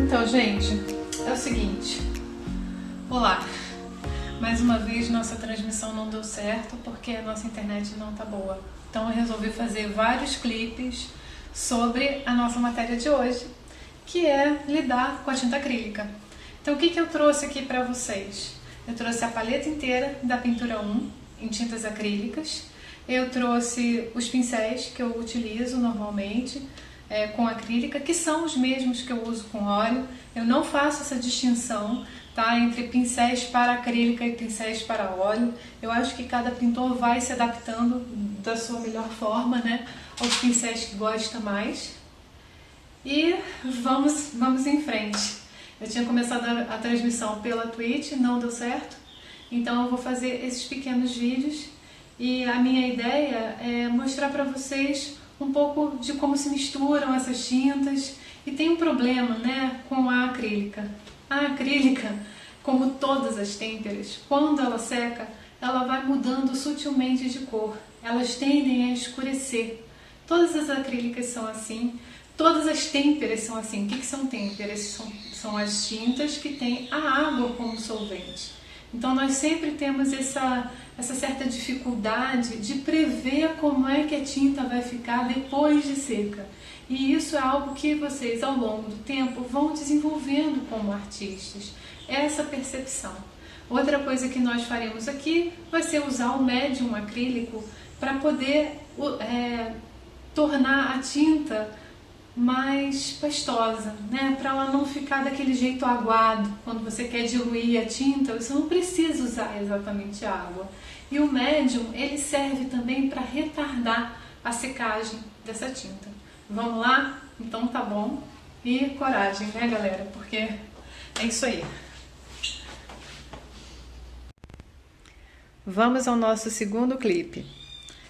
Então, gente, é o seguinte. Olá. Mais uma vez nossa transmissão não deu certo porque a nossa internet não tá boa. Então eu resolvi fazer vários clipes sobre a nossa matéria de hoje, que é lidar com a tinta acrílica. Então o que eu trouxe aqui para vocês? Eu trouxe a paleta inteira da Pintura 1 em tintas acrílicas. Eu trouxe os pincéis que eu utilizo normalmente com acrílica, que são os mesmos que eu uso com óleo. Eu não faço essa distinção, tá, entre pincéis para acrílica e pincéis para óleo. Eu acho que cada pintor vai se adaptando da sua melhor forma, né, aos pincéis que gosta mais. E vamos em frente. Eu tinha começado a transmissão pela Twitch, não deu certo, então eu vou fazer esses pequenos vídeos e a minha ideia é mostrar para vocês um pouco de como se misturam essas tintas. E tem um problema, né, com a acrílica. A acrílica, como todas as têmperas, quando ela seca, ela vai mudando sutilmente de cor. Elas tendem a escurecer. Todas as acrílicas são assim. Todas as têmperas são assim. O que são têmperas? São as tintas que têm a água como solvente. Então nós sempre temos essa certa dificuldade de prever como é que a tinta vai ficar depois de seca. E isso é algo que vocês ao longo do tempo vão desenvolvendo como artistas, essa percepção. Outra coisa que nós faremos aqui vai ser usar o médium acrílico para poder tornar a tinta mais pastosa, né? Para ela não ficar daquele jeito aguado. Quando você quer diluir a tinta, você não precisa usar exatamente água. E o médium, ele serve também para retardar a secagem dessa tinta. Vamos lá? Então tá bom. E coragem, né, galera? Porque é isso aí. Vamos ao nosso segundo clipe.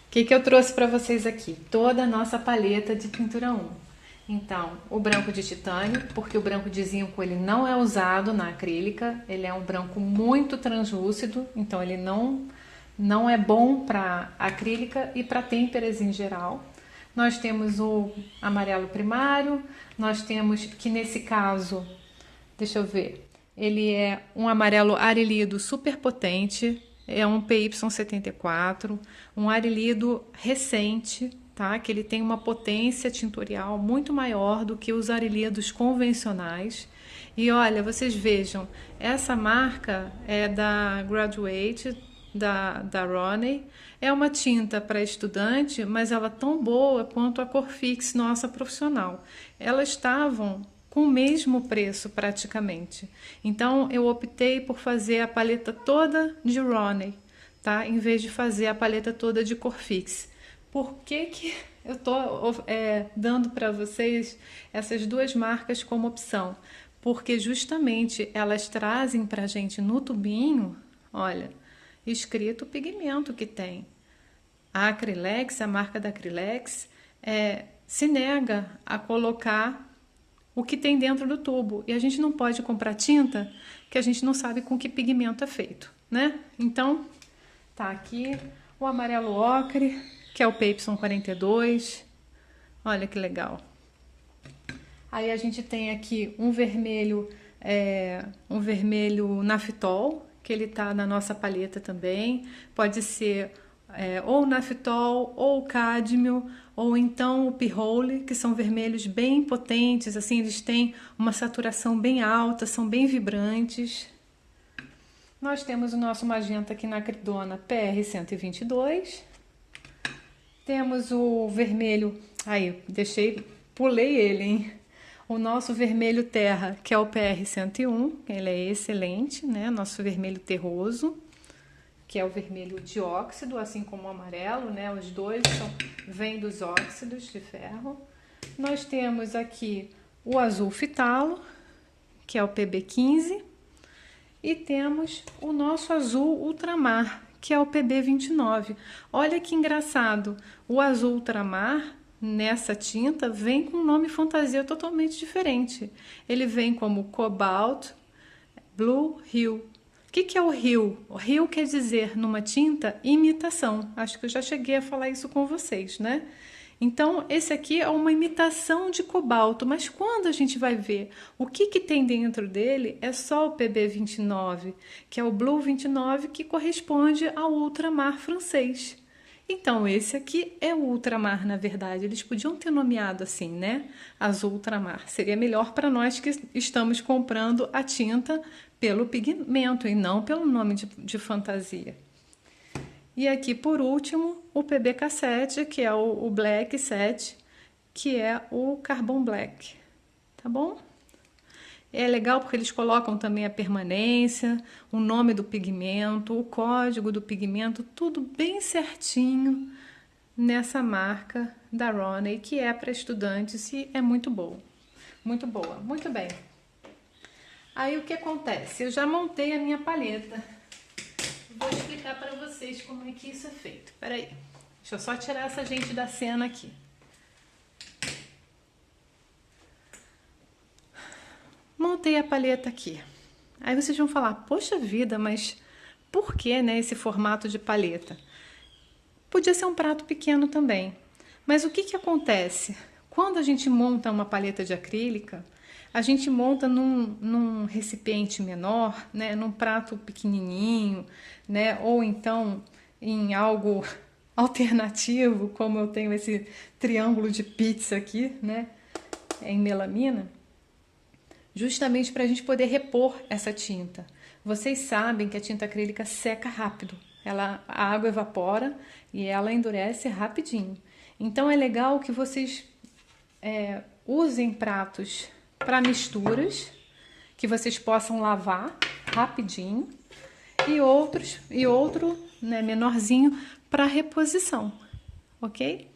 O que eu trouxe para vocês aqui? Toda a nossa paleta de Pintura 1. Então, o branco de titânio, porque o branco de zinco ele não é usado na acrílica, ele é um branco muito translúcido, então ele não é bom para acrílica e para têmperas em geral. Nós temos o amarelo primário, nós temos que nesse caso, deixa eu ver, ele é um amarelo arilído super potente, é um PY74, um arilído recente, tá? Que ele tem uma potência tintorial muito maior do que os arilídos convencionais. E olha, vocês vejam, essa marca é da Graduate, da Roney. É uma tinta para estudante, mas ela é tão boa quanto a Corfix nossa profissional. Elas estavam com o mesmo preço praticamente. Então eu optei por fazer a paleta toda de Roney, tá? Em vez de fazer a paleta toda de Corfix. Por que eu estou dando para vocês essas duas marcas como opção? Porque justamente elas trazem para a gente no tubinho, olha, escrito o pigmento que tem. A Acrylex, a marca da Acrylex, se nega a colocar o que tem dentro do tubo. E a gente não pode comprar tinta que a gente não sabe com que pigmento é feito, né? Então, tá aqui o amarelo ocre, que é o PY42. Olha que legal. Aí a gente tem aqui um vermelho naftol, que ele tá na nossa paleta também. Pode ser ou naftol, ou cádmio, ou então o pirrole, que são vermelhos bem potentes, assim, eles têm uma saturação bem alta, são bem vibrantes. Nós temos o nosso magenta aqui na Acridona PR122. Temos o vermelho, pulei ele, hein? O nosso vermelho terra, que é o PR101, ele é excelente, né? Nosso vermelho terroso, que é o vermelho de óxido, assim como o amarelo, né? Os dois vêm dos óxidos de ferro. Nós temos aqui o azul fitalo, que é o PB15, e temos o nosso azul ultramar, que é o PB29. Olha que engraçado, o azul ultramar nessa tinta vem com um nome fantasia totalmente diferente. Ele vem como Cobalt Blue Hue. O que é o Hue? O Hue quer dizer numa tinta imitação. Acho que eu já cheguei a falar isso com vocês, né? Então, esse aqui é uma imitação de cobalto, mas quando a gente vai ver o que tem dentro dele, é só o PB29, que é o Blue 29, que corresponde ao ultramar francês. Então, esse aqui é o ultramar, na verdade. Eles podiam ter nomeado assim, né? Azul ultramar. Seria melhor para nós que estamos comprando a tinta pelo pigmento e não pelo nome de fantasia. E aqui, por último, o PBK7, que é o Black 7, que é o Carbon Black, tá bom? É legal porque eles colocam também a permanência, o nome do pigmento, o código do pigmento, tudo bem certinho nessa marca da Roney, que é para estudantes e é muito boa. Muito boa, muito bem. Aí o que acontece? Eu já montei a minha paleta. Vou explicar para vocês como é que isso é feito. Peraí, deixa eu só tirar essa gente da cena aqui. Montei a paleta aqui. Aí vocês vão falar, poxa vida, mas por que, né, esse formato de paleta? Podia ser um prato pequeno também. Mas o que acontece? Quando a gente monta uma paleta de acrílica, a gente monta num recipiente menor, né, num prato pequenininho, né, ou então em algo alternativo, como eu tenho esse triângulo de pizza aqui, né, em melamina, justamente para a gente poder repor essa tinta. Vocês sabem que a tinta acrílica seca rápido, a água evapora e ela endurece rapidinho. Então é legal que vocês usem pratos para misturas, que vocês possam lavar rapidinho, e outro, né, menorzinho para reposição, ok?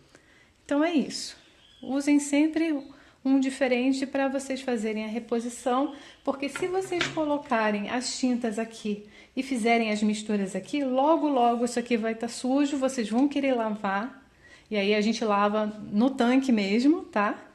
Então é isso. Usem sempre um diferente para vocês fazerem a reposição, porque se vocês colocarem as tintas aqui e fizerem as misturas aqui, logo isso aqui vai estar sujo, vocês vão querer lavar, e aí a gente lava no tanque mesmo, tá?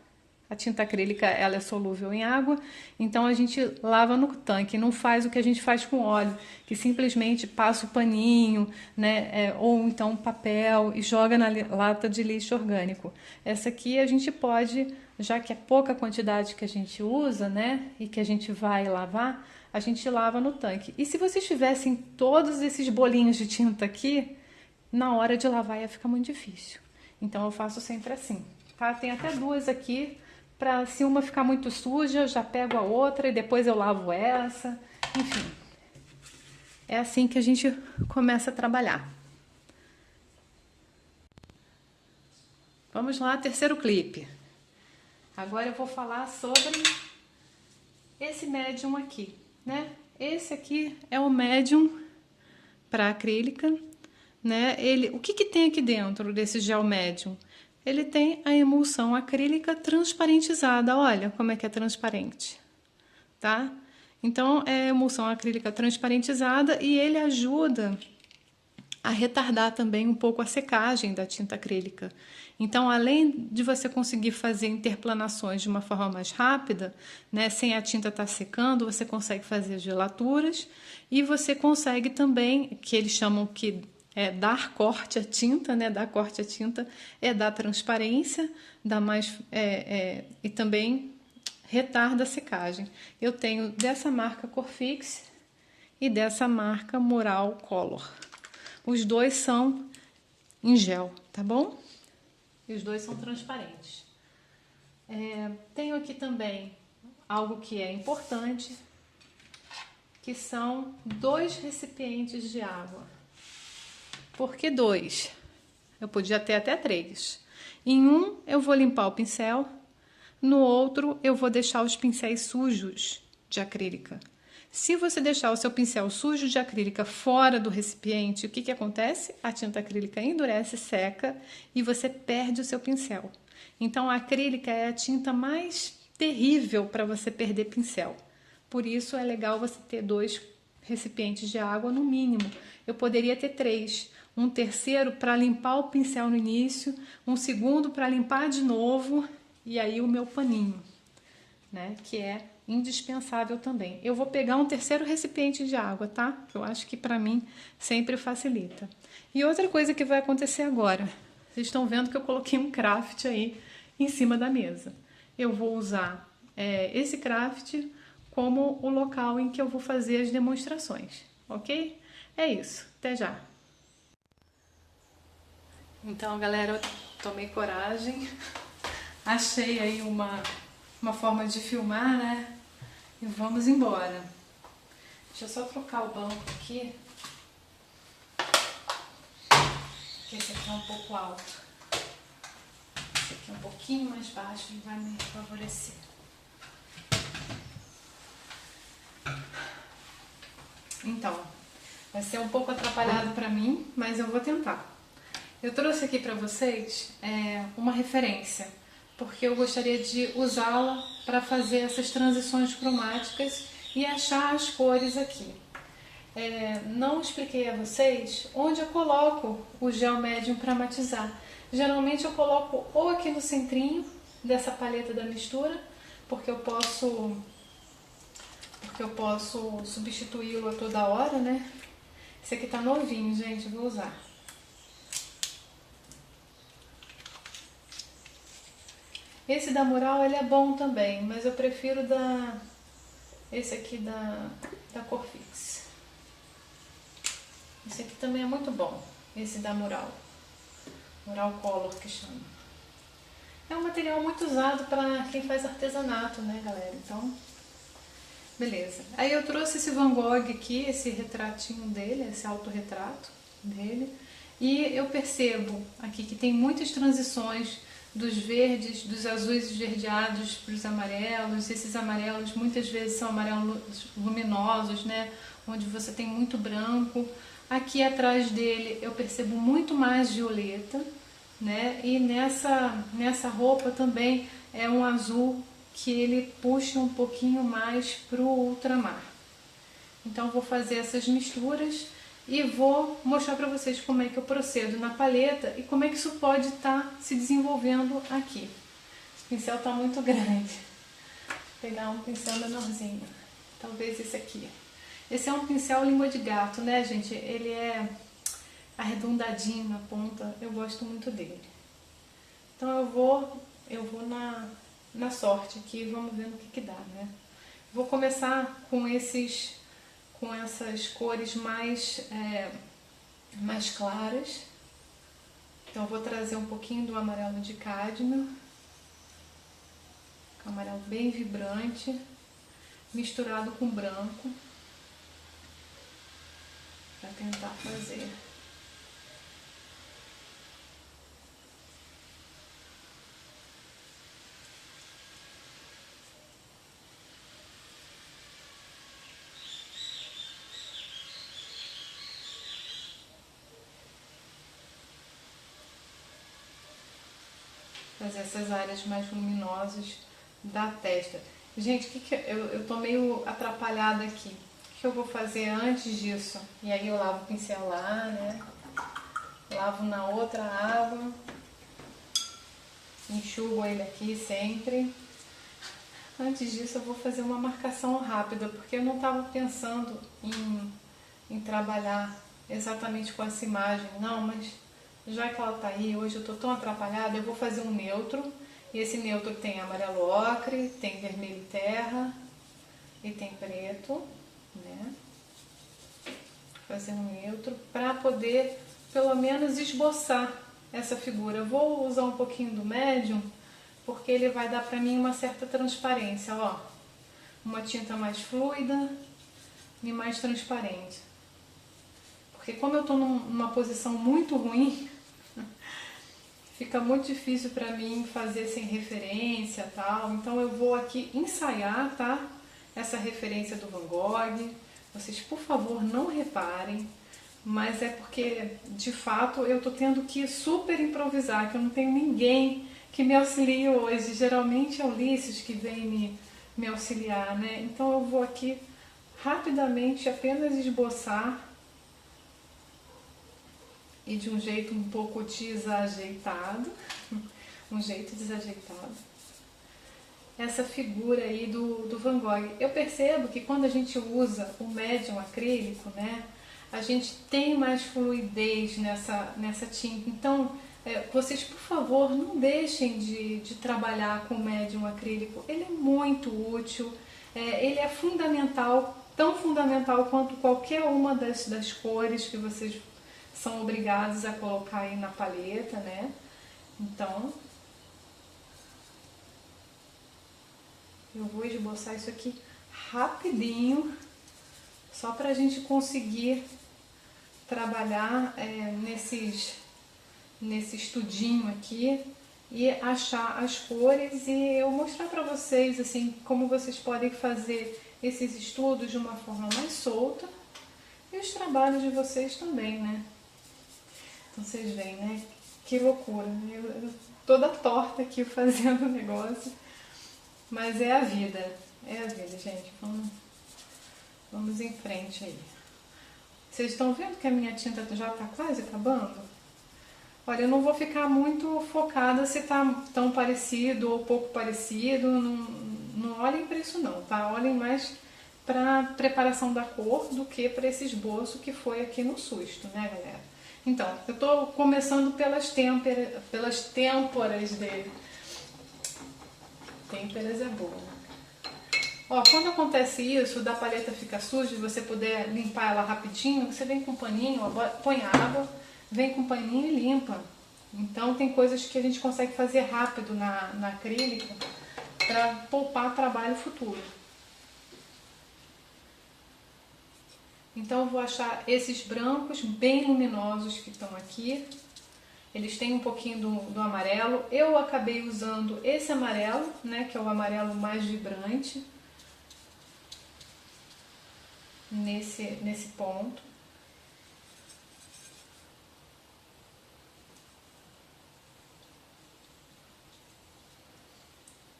A tinta acrílica, ela é solúvel em água, então a gente lava no tanque, não faz o que a gente faz com óleo, que simplesmente passa o paninho, né, ou então papel e joga na lata de lixo orgânico. Essa aqui a gente pode, já que é pouca quantidade que a gente usa, né, e que a gente vai lavar, a gente lava no tanque. E se vocês tivessem todos esses bolinhos de tinta aqui, na hora de lavar ia ficar muito difícil. Então eu faço sempre assim, tá? Tem até duas aqui, para se uma ficar muito suja, eu já pego a outra e depois eu lavo essa. Enfim, é assim que a gente começa a trabalhar. Vamos lá, terceiro clipe. Agora eu vou falar sobre esse médium aqui, né? Esse aqui é o médium para acrílica, né? O que tem aqui dentro desse gel médium? Ele tem a emulsão acrílica transparentizada. Olha como é que é transparente, tá? Então, é emulsão acrílica transparentizada e ele ajuda a retardar também um pouco a secagem da tinta acrílica. Então, além de você conseguir fazer interplanações de uma forma mais rápida, né, sem a tinta estar secando, você consegue fazer gelaturas e você consegue também, que eles chamam que dar corte à tinta, né? Dar corte à tinta é dar transparência, dar mais e também retarda a secagem. Eu tenho dessa marca Corfix e dessa marca Mural Color. Os dois são em gel, tá bom? E os dois são transparentes. Tenho aqui também algo que é importante, que são 2 recipientes de água. Por que 2? Eu podia ter até 3. Em um eu vou limpar o pincel, no outro eu vou deixar os pincéis sujos de acrílica. Se você deixar o seu pincel sujo de acrílica fora do recipiente, o que acontece? A tinta acrílica endurece, seca e você perde o seu pincel. Então a acrílica é a tinta mais terrível para você perder pincel. Por isso é legal você ter 2 recipientes de água no mínimo. Eu poderia ter 3. Um terceiro para limpar o pincel no início, um segundo para limpar de novo e aí o meu paninho, né, que é indispensável também. Eu vou pegar um terceiro recipiente de água, tá? Eu acho que para mim sempre facilita. E outra coisa que vai acontecer agora, Vocês estão vendo que eu coloquei um craft aí em cima da mesa. Eu vou usar esse craft como o local em que eu vou fazer as demonstrações, ok? É isso, até já! Então, galera, eu tomei coragem, achei aí uma forma de filmar, né? E vamos embora. Deixa eu só trocar o banco aqui, que esse aqui é um pouco alto. Esse aqui é um pouquinho mais baixo e vai me favorecer. Então, vai ser um pouco atrapalhado para mim, mas eu vou tentar. Eu trouxe aqui para vocês uma referência, porque eu gostaria de usá-la para fazer essas transições cromáticas e achar as cores aqui. Não expliquei a vocês onde eu coloco o gel médium para matizar. Geralmente eu coloco ou aqui no centrinho dessa paleta da mistura, porque eu posso substituí-lo a toda hora, né? Esse aqui tá novinho, gente, vou usar. Esse da Mural, ele é bom também, mas eu prefiro esse aqui da Corfix. Esse aqui também é muito bom, esse da Mural. Mural Color que chama. É um material muito usado para quem faz artesanato, né, galera? Então, beleza. Aí eu trouxe esse Van Gogh aqui, esse retratinho dele, esse autorretrato dele. E eu percebo aqui que tem muitas transições dos verdes, dos azuis esverdeados para os amarelos. Esses amarelos muitas vezes são amarelos luminosos, né? Onde você tem muito branco. Aqui atrás dele eu percebo muito mais violeta, né? E nessa roupa também é um azul que ele puxa um pouquinho mais para o ultramar. Então vou fazer essas misturas e vou mostrar para vocês como é que eu procedo na paleta e como é que isso pode estar se desenvolvendo aqui. Esse pincel está muito grande. Vou pegar um pincel menorzinho, talvez esse aqui. Esse é um pincel língua de gato, né, gente? Ele é arredondadinho na ponta, eu gosto muito dele. Então eu vou na sorte aqui, vamos ver no que dá, né? Vou começar com essas cores mais claras. Então eu vou trazer um pouquinho do amarelo de cádmio, um amarelo bem vibrante, misturado com branco, para tentar fazer essas áreas mais luminosas da testa. Gente, eu tô meio atrapalhada aqui. O que eu vou fazer antes disso? E aí eu lavo o pincel lá, né? Lavo na outra água. Enxugo ele aqui sempre. Antes disso eu vou fazer uma marcação rápida, porque eu não estava pensando em trabalhar exatamente com essa imagem, não, mas já que ela tá aí, hoje eu tô tão atrapalhada, eu vou fazer um neutro. E esse neutro tem amarelo ocre, tem vermelho terra e tem preto, né? Fazer um neutro para poder pelo menos esboçar essa figura. Eu vou usar um pouquinho do médium, porque ele vai dar para mim uma certa transparência, ó. Uma tinta mais fluida e mais transparente. Porque como eu tô numa posição muito ruim, fica muito difícil para mim fazer sem referência, tal. Então eu vou aqui ensaiar, tá? Essa referência do Van Gogh. Vocês, por favor, não reparem, mas é porque, de fato, eu tô tendo que super improvisar, que eu não tenho ninguém que me auxilie hoje. Geralmente é o Ulisses que vem me auxiliar, né? Então eu vou aqui rapidamente apenas esboçar e de um jeito um pouco desajeitado, um jeito desajeitado, essa figura aí do Van Gogh. Eu percebo que quando a gente usa o médium acrílico, né, a gente tem mais fluidez nessa tinta. Então, vocês, por favor, não deixem de trabalhar com médium acrílico. Ele é muito útil, ele é fundamental, tão fundamental quanto qualquer uma das cores que vocês são obrigados a colocar aí na paleta, né? Então, eu vou esboçar isso aqui rapidinho, só para a gente conseguir trabalhar nesse estudinho aqui e achar as cores e eu mostrar para vocês assim como vocês podem fazer esses estudos de uma forma mais solta e os trabalhos de vocês também, né? Então vocês veem, né? Que loucura, eu toda torta aqui fazendo o negócio, mas é a vida, gente. Vamos em frente aí. Vocês estão vendo que a minha tinta já está quase acabando? Olha, eu não vou ficar muito focada se está tão parecido ou pouco parecido, não olhem para isso não, tá? Olhem mais para a preparação da cor do que para esse esboço que foi aqui no susto, né, galera? Então, eu estou começando pelas têmporas dele. Têmporas é boa. Ó, quando acontece isso, da paleta fica suja e você puder limpar ela rapidinho, você vem com um paninho, põe água, vem com um paninho e limpa. Então tem coisas que a gente consegue fazer rápido na acrílica para poupar trabalho futuro. Então eu vou achar esses brancos bem luminosos que estão aqui. Eles têm um pouquinho do amarelo. Eu acabei usando esse amarelo, né, que é o amarelo mais vibrante. Nesse ponto.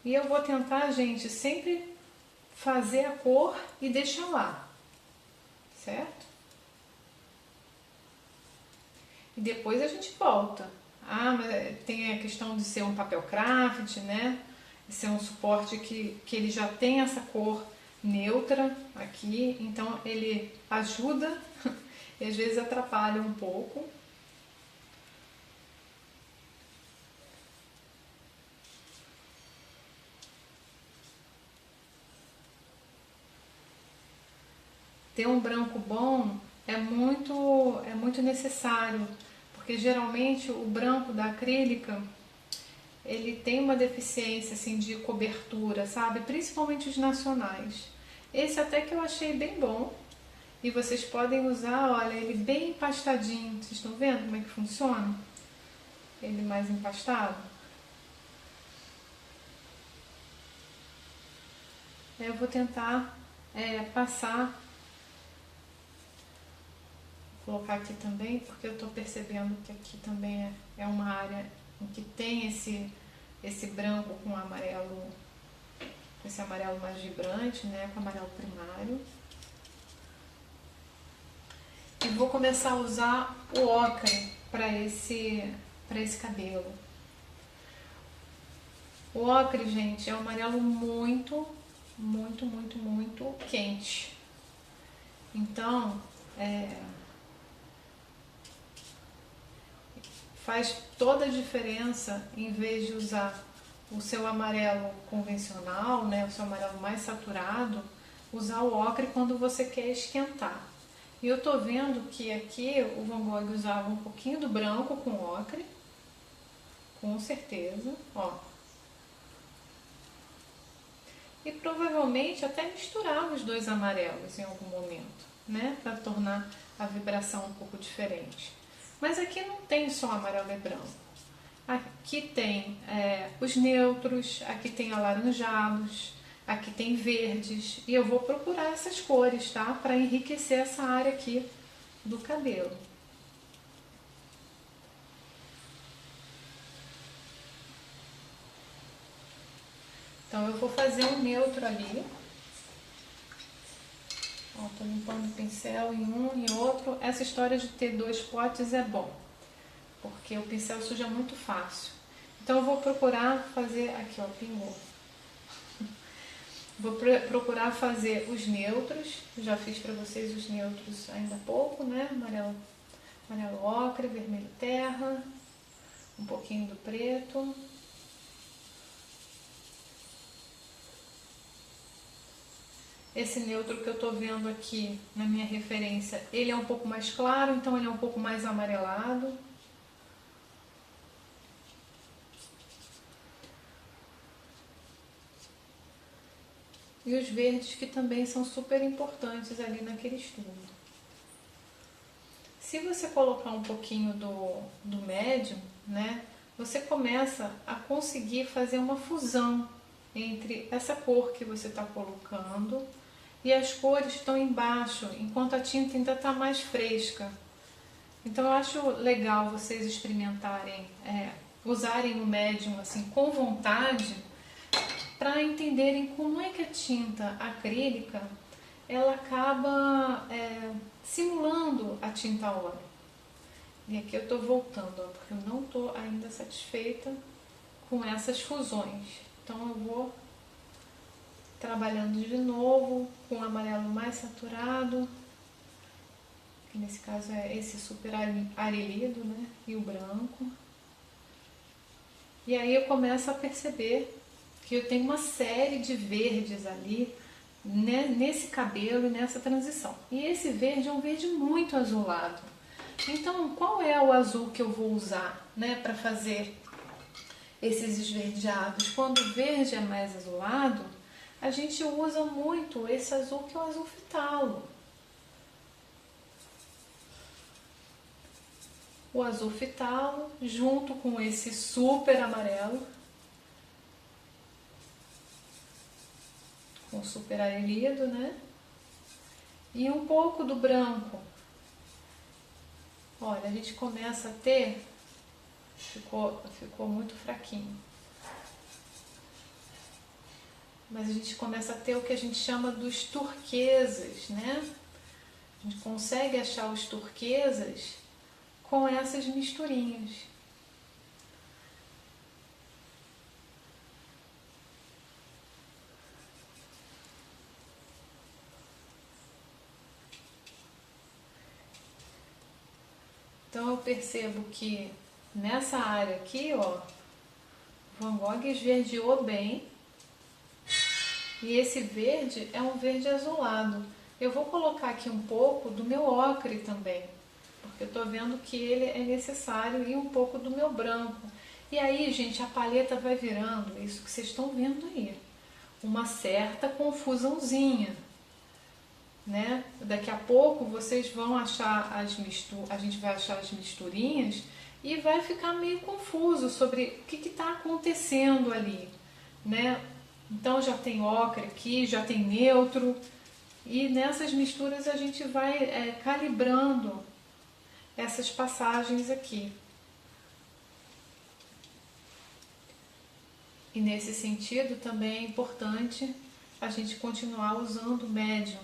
E eu vou tentar, gente, sempre fazer a cor e deixar lá, certo? E depois a gente volta. Ah, mas tem a questão de ser um papel craft, né? De ser um suporte que ele já tem essa cor neutra aqui, então ele ajuda e às vezes atrapalha um pouco. Ter um branco bom é muito necessário, porque geralmente o branco da acrílica ele tem uma deficiência assim de cobertura, sabe? Principalmente os nacionais. Esse até que eu achei bem bom. E vocês podem usar, olha, ele bem empastadinho. Vocês estão vendo como é que funciona? Ele mais empastado. Eu vou tentar passar. Vou colocar aqui também, porque eu estou percebendo que aqui também é uma área em que tem esse branco com amarelo, esse amarelo mais vibrante, né, com amarelo primário. E vou começar a usar o ocre para esse cabelo. O ocre, gente, é um amarelo muito quente. Então, faz toda a diferença em vez de usar o seu amarelo convencional, né, o seu amarelo mais saturado, usar o ocre quando você quer esquentar. E eu tô vendo que aqui o Van Gogh usava um pouquinho do branco com ocre, com certeza, ó. E provavelmente até misturava os dois amarelos em algum momento, né, para tornar a vibração um pouco diferente. Mas aqui não tem só amarelo e branco. Aqui tem os neutros, aqui tem alaranjados, aqui tem verdes. E eu vou procurar essas cores, tá? Para enriquecer essa área aqui do cabelo. Então eu vou fazer um neutro ali. Ó, tô limpando o pincel em um e outro. Essa história de ter dois potes é bom, porque o pincel suja muito fácil. Então eu vou procurar fazer, aqui ó, pingou. Vou procurar fazer os neutros, já fiz para vocês os neutros ainda há pouco, né? Amarelo ocre, vermelho terra, Um pouquinho do preto. Esse neutro que eu tô vendo aqui na minha referência, ele é um pouco mais claro, então ele é um pouco mais amarelado. E os verdes que também são super importantes ali naquele estudo. Se você colocar um pouquinho do médium, né, você começa a conseguir fazer uma fusão entre essa cor que você está colocando e as cores estão embaixo, enquanto a tinta ainda está mais fresca. Então eu acho legal vocês experimentarem, usarem o médium assim com vontade, para entenderem como é que a tinta acrílica ela acaba simulando a tinta óleo. E aqui eu estou voltando, ó, porque eu não estou ainda satisfeita com essas fusões. Então eu vou trabalhando de novo com o amarelo mais saturado, que nesse caso é esse super arelido, né? E o branco. E aí eu começo a perceber que eu tenho uma série de verdes ali, né, nesse cabelo e nessa transição. E esse verde é um verde muito azulado. Então, qual é o azul que eu vou usar, né, para fazer esses esverdeados? Quando o verde é mais azulado, a gente usa muito esse azul que é o azul fitalo. O azul fitalo junto com esse super amarelo, com super arelido, né? E um pouco do branco. Olha, a gente começa a ter, ficou muito fraquinho, mas a gente começa a ter o que a gente chama dos turquesas, né? A gente consegue achar os turquesas com essas misturinhas. Então eu percebo que nessa área aqui, ó, Van Gogh esverdeou bem. E esse verde é um verde azulado. Eu vou colocar aqui um pouco do meu ocre também, porque eu tô vendo que ele é necessário, e um pouco do meu branco. E aí, gente, a paleta vai virando isso que vocês estão vendo aí, uma certa confusãozinha, né? Daqui a pouco vocês vão achar a gente vai achar as misturinhas e vai ficar meio confuso sobre o que está acontecendo ali, né? Então já tem ocre aqui, já tem neutro, e nessas misturas a gente vai calibrando essas passagens aqui. E nesse sentido também é importante a gente continuar usando o médium.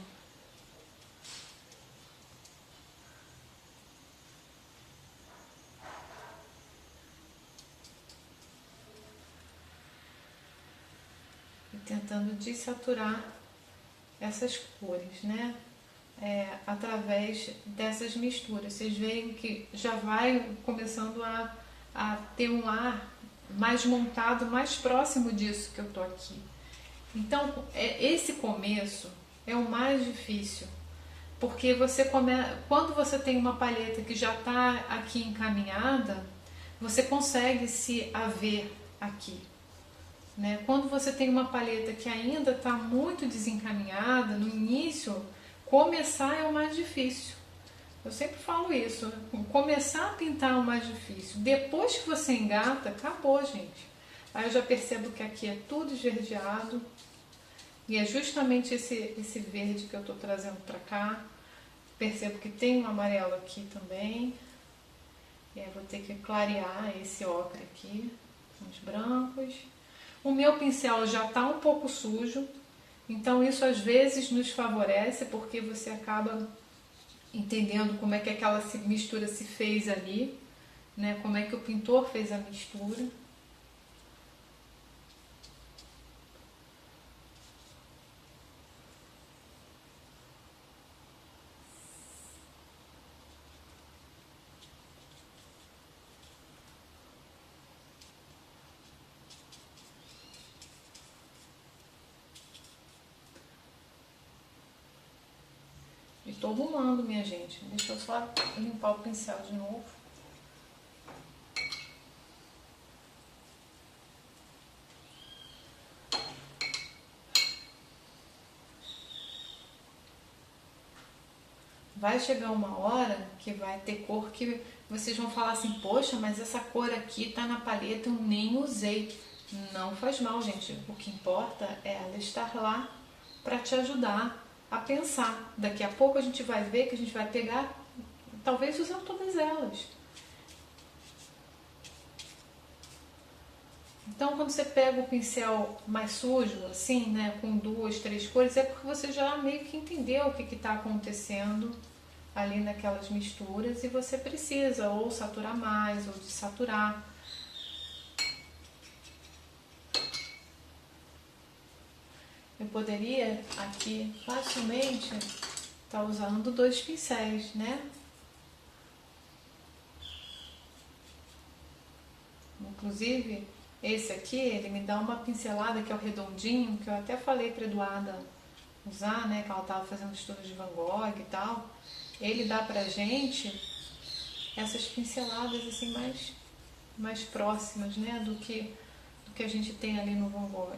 E tentando dessaturar essas cores, né? Através dessas misturas. Vocês veem que já vai começando a ter um ar mais montado, mais próximo disso que eu tô aqui. Então, esse começo é o mais difícil, porque quando você tem uma palheta que já está aqui encaminhada, você consegue se haver aqui. Né? Quando você tem uma palheta que ainda está muito desencaminhada, no início, começar é o mais difícil. Eu sempre falo isso, né? Começar a pintar é o mais difícil. Depois que você engata, acabou, gente. Aí eu já percebo que aqui é tudo esverdeado, e é justamente esse verde que eu estou trazendo para cá. Percebo que tem um amarelo aqui também. E aí vou ter que clarear esse ocre aqui, com os brancos. O meu pincel já está um pouco sujo, então isso às vezes nos favorece, porque você acaba entendendo como é que aquela mistura se fez ali, né? Como é que o pintor fez a mistura. tô arrumando, minha gente. Deixa eu só limpar o pincel de novo. Vai chegar uma hora que vai ter cor que vocês vão falar assim, poxa, mas essa cor aqui tá na paleta, eu nem usei. Não faz mal, gente. O que importa é ela estar lá para te ajudar a pensar. Daqui a pouco a gente vai ver que a gente vai pegar, talvez usar todas elas. Então, quando você pega o pincel mais sujo, assim, né, com 2, 3 cores, é porque você já meio que entendeu o que está acontecendo ali naquelas misturas e você precisa ou saturar mais ou desaturar. Eu poderia aqui facilmente estar usando 2 pincéis, né? Inclusive, esse aqui, ele me dá uma pincelada que é o redondinho, que eu até falei para Eduarda usar, né? Que ela estava fazendo estudo de Van Gogh e tal. Ele dá pra gente essas pinceladas assim mais próximas, né? Do que a gente tem ali no Van Gogh.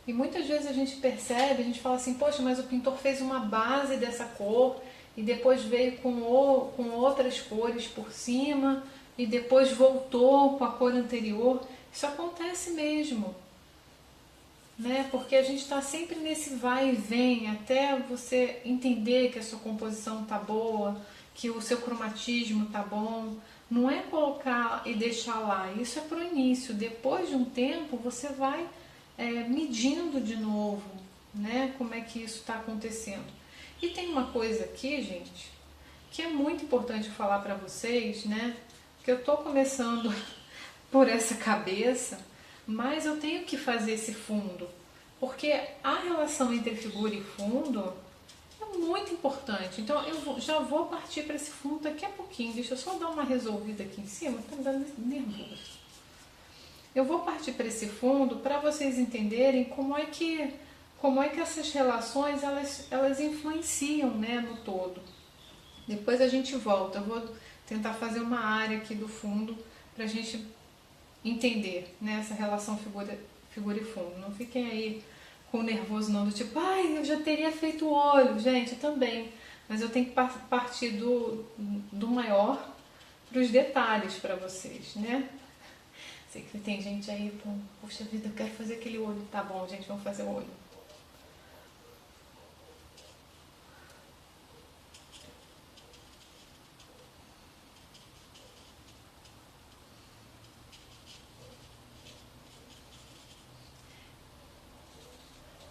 E muitas vezes a gente percebe, a gente fala assim, poxa, mas o pintor fez uma base dessa cor e depois veio com outras cores por cima e depois voltou com a cor anterior. Isso acontece mesmo, né? Porque a gente está sempre nesse vai e vem até você entender que a sua composição tá boa, que o seu cromatismo tá bom. Não é colocar e deixar lá, isso é pro início. Depois de um tempo você vai medindo de novo, né, como é que isso está acontecendo. E tem uma coisa aqui, gente, que é muito importante falar para vocês, né, que eu estou começando por essa cabeça, mas eu tenho que fazer esse fundo, porque a relação entre figura e fundo é muito importante. Então eu já vou partir para esse fundo daqui a pouquinho. Deixa eu só dar uma resolvida aqui em cima, tá me dando nervoso. Eu vou partir para esse fundo para vocês entenderem como é que essas relações elas influenciam, né, no todo. Depois a gente volta, eu vou tentar fazer uma área aqui do fundo para a gente entender, né, essa relação figura e fundo. Não fiquem aí com nervoso não, do tipo, ai, eu já teria feito o olho. Gente, também, mas eu tenho que partir do maior para os detalhes para vocês, né? Sei que tem gente aí, puxa vida, eu quero fazer aquele olho. Tá bom, gente, vamos fazer o olho.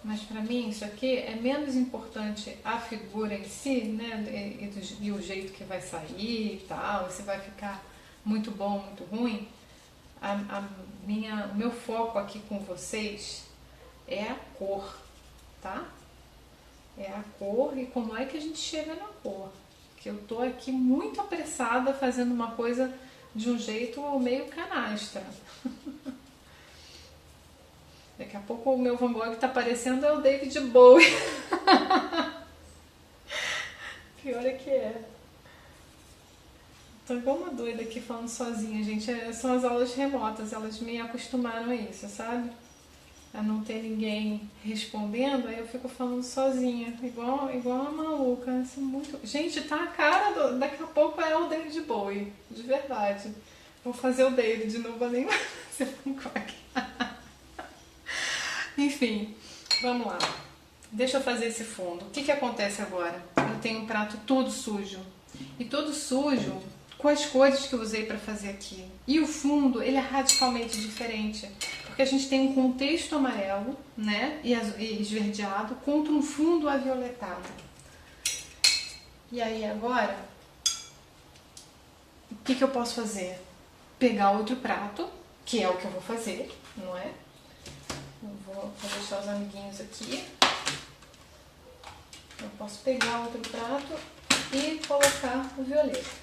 Mas para mim isso aqui é menos importante a figura em si, né? E o jeito que vai sair e tal, se vai ficar muito bom, muito ruim. O meu foco aqui com vocês é a cor, tá? É a cor e como é que a gente chega na cor. Que eu tô aqui muito apressada fazendo uma coisa de um jeito meio canastra. Daqui a pouco o meu Van Gogh tá parecendo é o David Bowie. Pior é que é. Tô igual uma doida aqui falando sozinha, gente. São as aulas remotas, elas me acostumaram a isso, sabe? A não ter ninguém respondendo, aí eu fico falando sozinha, igual uma maluca. Assim, muito... Gente, tá a cara daqui a pouco é o David Bowie, de verdade. Vou fazer o David de novo, nem fazer Van Gogh. Enfim, vamos lá. Deixa eu fazer esse fundo. O que acontece agora? Eu tenho um prato todo sujo. E todo sujo com as cores que eu usei para fazer aqui. E o fundo, ele é radicalmente diferente. Porque a gente tem um contexto amarelo, né? E esverdeado contra um fundo avioletado. E aí agora, o que eu posso fazer? Pegar outro prato, que é o que eu vou fazer, não é? Eu vou deixar os amiguinhos aqui. Eu posso pegar outro prato e colocar o violeta.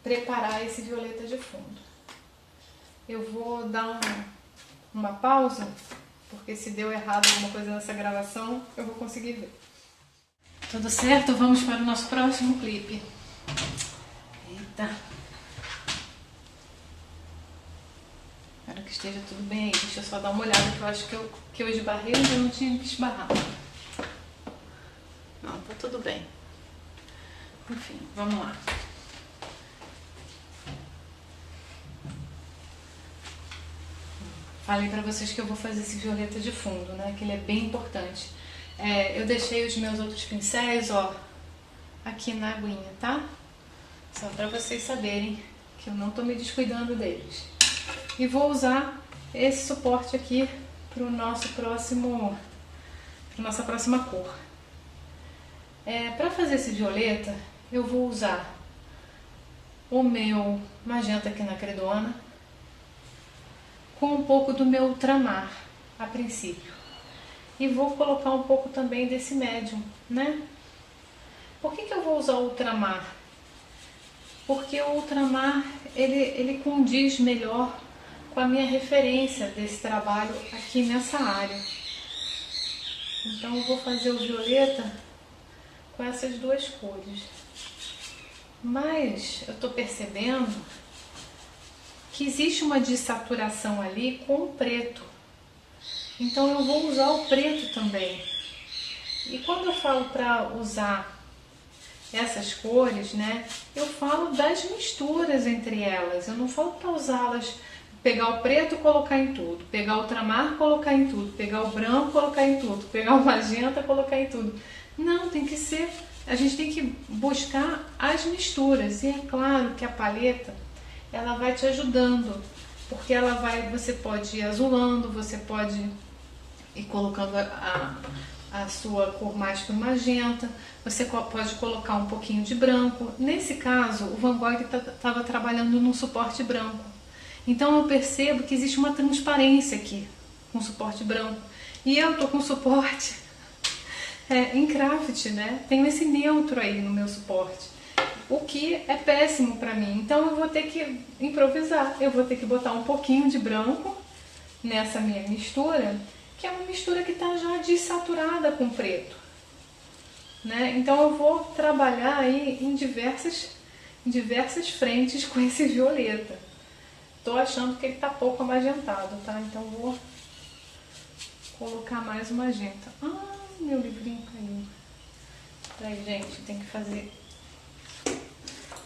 Preparar esse violeta de fundo. eu vou dar uma pausa, porque se deu errado alguma coisa nessa gravação, eu vou conseguir ver. Tudo certo? Vamos para o nosso próximo clipe. Eita! Espero que esteja tudo bem aí. Deixa eu só dar uma olhada, que eu acho que eu esbarrei onde eu não tinha que esbarrar. Não, tá tudo bem. Enfim, vamos lá. Falei pra vocês que eu vou fazer esse violeta de fundo, né? Que ele é bem importante. Eu deixei os meus outros pincéis, ó, aqui na aguinha, tá? Só pra vocês saberem que eu não tô me descuidando deles. E vou usar esse suporte aqui pro nosso próximo, pra nossa próxima cor. Pra fazer esse violeta, eu vou usar o meu magenta quinacridona com um pouco do meu ultramar, a princípio. E vou colocar um pouco também desse médium, né? Por que eu vou usar o ultramar? Porque o ultramar, ele condiz melhor com a minha referência desse trabalho aqui nessa área. Então eu vou fazer o violeta com essas duas cores. Mas eu tô percebendo que existe uma dessaturação ali com o preto. Então eu vou usar o preto também. E quando eu falo para usar essas cores, né, eu falo das misturas entre elas. Eu não falo para usá-las, pegar o preto e colocar em tudo, pegar o ultramar, colocar em tudo, pegar o branco, colocar em tudo, pegar o magenta, colocar em tudo. Não, tem que ser, a gente tem que buscar as misturas. E é claro que a paleta, ela vai te ajudando, porque você pode ir azulando, você pode ir colocando a sua cor mais para o magenta, você pode colocar um pouquinho de branco. Nesse caso, o Van Gogh estava trabalhando num suporte branco, então eu percebo que existe uma transparência aqui com suporte branco, e eu tô com suporte em craft, né? Tenho esse neutro aí no meu suporte, o que é péssimo para mim. Então eu vou ter que improvisar, eu vou ter que botar um pouquinho de branco nessa minha mistura, que é uma mistura que está já desaturada com preto, né? Então eu vou trabalhar aí em diversas frentes com esse violeta. Tô achando que ele tá pouco amagentado, tá? Então vou colocar mais o magenta. Ah, meu livrinho caiu. Peraí, gente, tem que fazer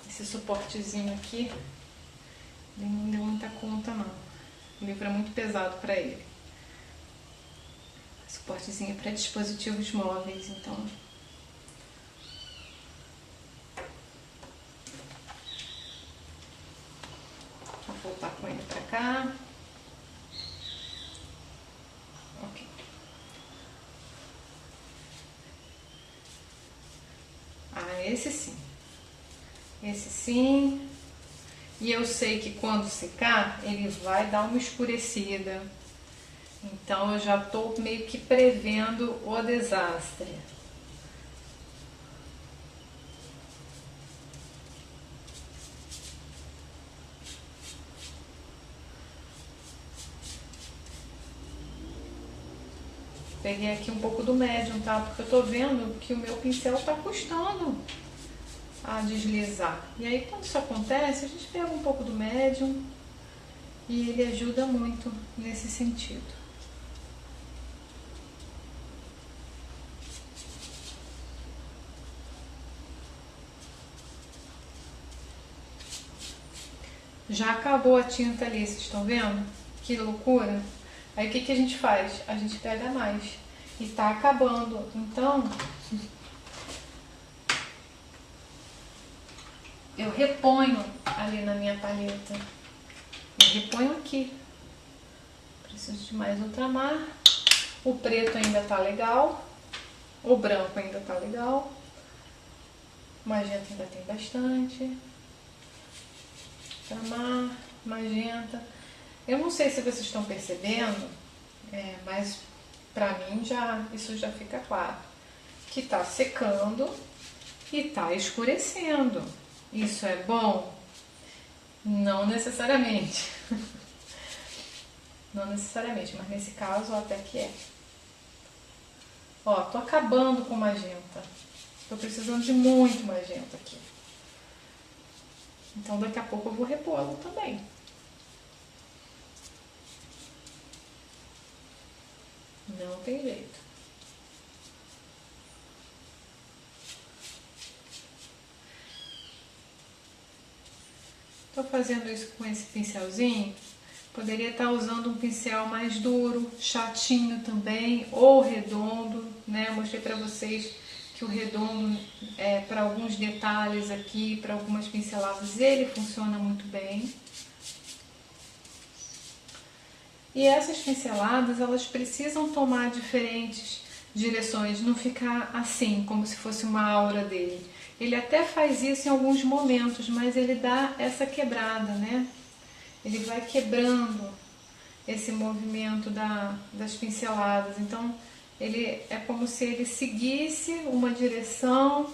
esse suportezinho aqui. Ele não deu muita conta, não. O livro é muito pesado para ele. Suportezinho para dispositivos móveis, então. Vou voltar com ele para cá. Ok. Ah, esse sim. Esse sim. E eu sei que quando secar, ele vai dar uma escurecida. Então eu já estou meio que prevendo o desastre. Peguei aqui um pouco do médium, tá? Porque eu tô vendo que o meu pincel tá custando a deslizar. E aí quando isso acontece, a gente pega um pouco do médium e ele ajuda muito nesse sentido. Já acabou a tinta ali, vocês estão vendo? Que loucura! Aí o que a gente faz? A gente pega mais. E tá acabando. Então, eu reponho ali na minha paleta. Eu reponho aqui. Preciso de mais ultramar. O preto ainda tá legal. O branco ainda tá legal. O magenta ainda tem bastante. Ultramar, magenta. Eu não sei se vocês estão percebendo, mas pra mim isso já fica claro. Que tá secando e tá escurecendo. Isso é bom? Não necessariamente. Não necessariamente, mas nesse caso até que é. Ó, tô acabando com magenta. Tô precisando de muito magenta aqui. Então daqui a pouco eu vou repô-lo também. Não tem jeito. Tô fazendo isso com esse pincelzinho. Poderia estar usando um pincel mais duro, chatinho também, ou redondo, né? Eu mostrei para vocês que o redondo, para alguns detalhes aqui, para algumas pinceladas, ele funciona muito bem. E essas pinceladas, elas precisam tomar diferentes direções, não ficar assim, como se fosse uma aura dele. Ele até faz isso em alguns momentos, mas ele dá essa quebrada, né? Ele vai quebrando esse movimento das pinceladas. Então, ele é como se ele seguisse uma direção,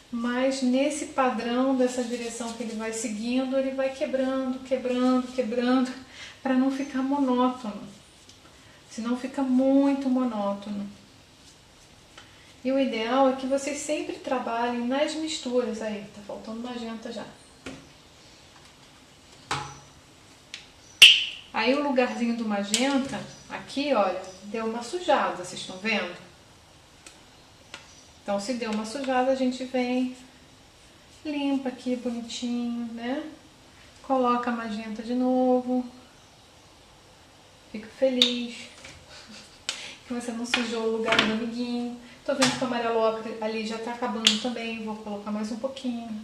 mas nesse padrão dessa direção que ele vai seguindo, ele vai quebrando, quebrando, quebrando, para não ficar monótono. Senão fica muito monótono. E o ideal é que vocês sempre trabalhem nas misturas. Aí, tá faltando magenta já. Aí o lugarzinho do magenta, aqui, olha, deu uma sujada, vocês estão vendo? Então, se deu uma sujada, a gente vem, limpa aqui bonitinho, né? Coloca a magenta de novo. Fico feliz que você não sujou o lugar do amiguinho. Tô vendo que o amarelo ocre ali já tá acabando também, vou colocar mais um pouquinho.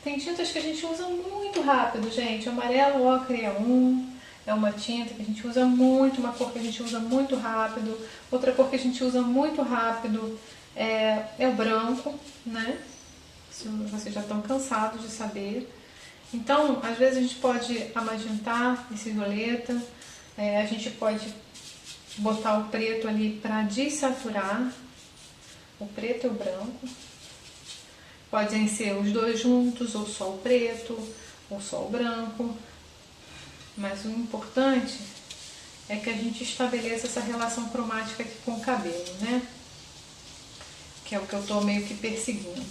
Tem tintas que a gente usa muito rápido, gente. O amarelo ocre é uma tinta que a gente usa muito, uma cor que a gente usa muito rápido. Outra cor que a gente usa muito rápido é o branco, né? Se vocês já estão cansados de saber. Então, às vezes a gente pode amagentar esse violeta, a gente pode botar o preto ali para desaturar, o preto e o branco. Podem ser os dois juntos, ou só o preto, ou só o branco. Mas o importante é que a gente estabeleça essa relação cromática aqui com o cabelo, né? Que é o que eu estou meio que perseguindo.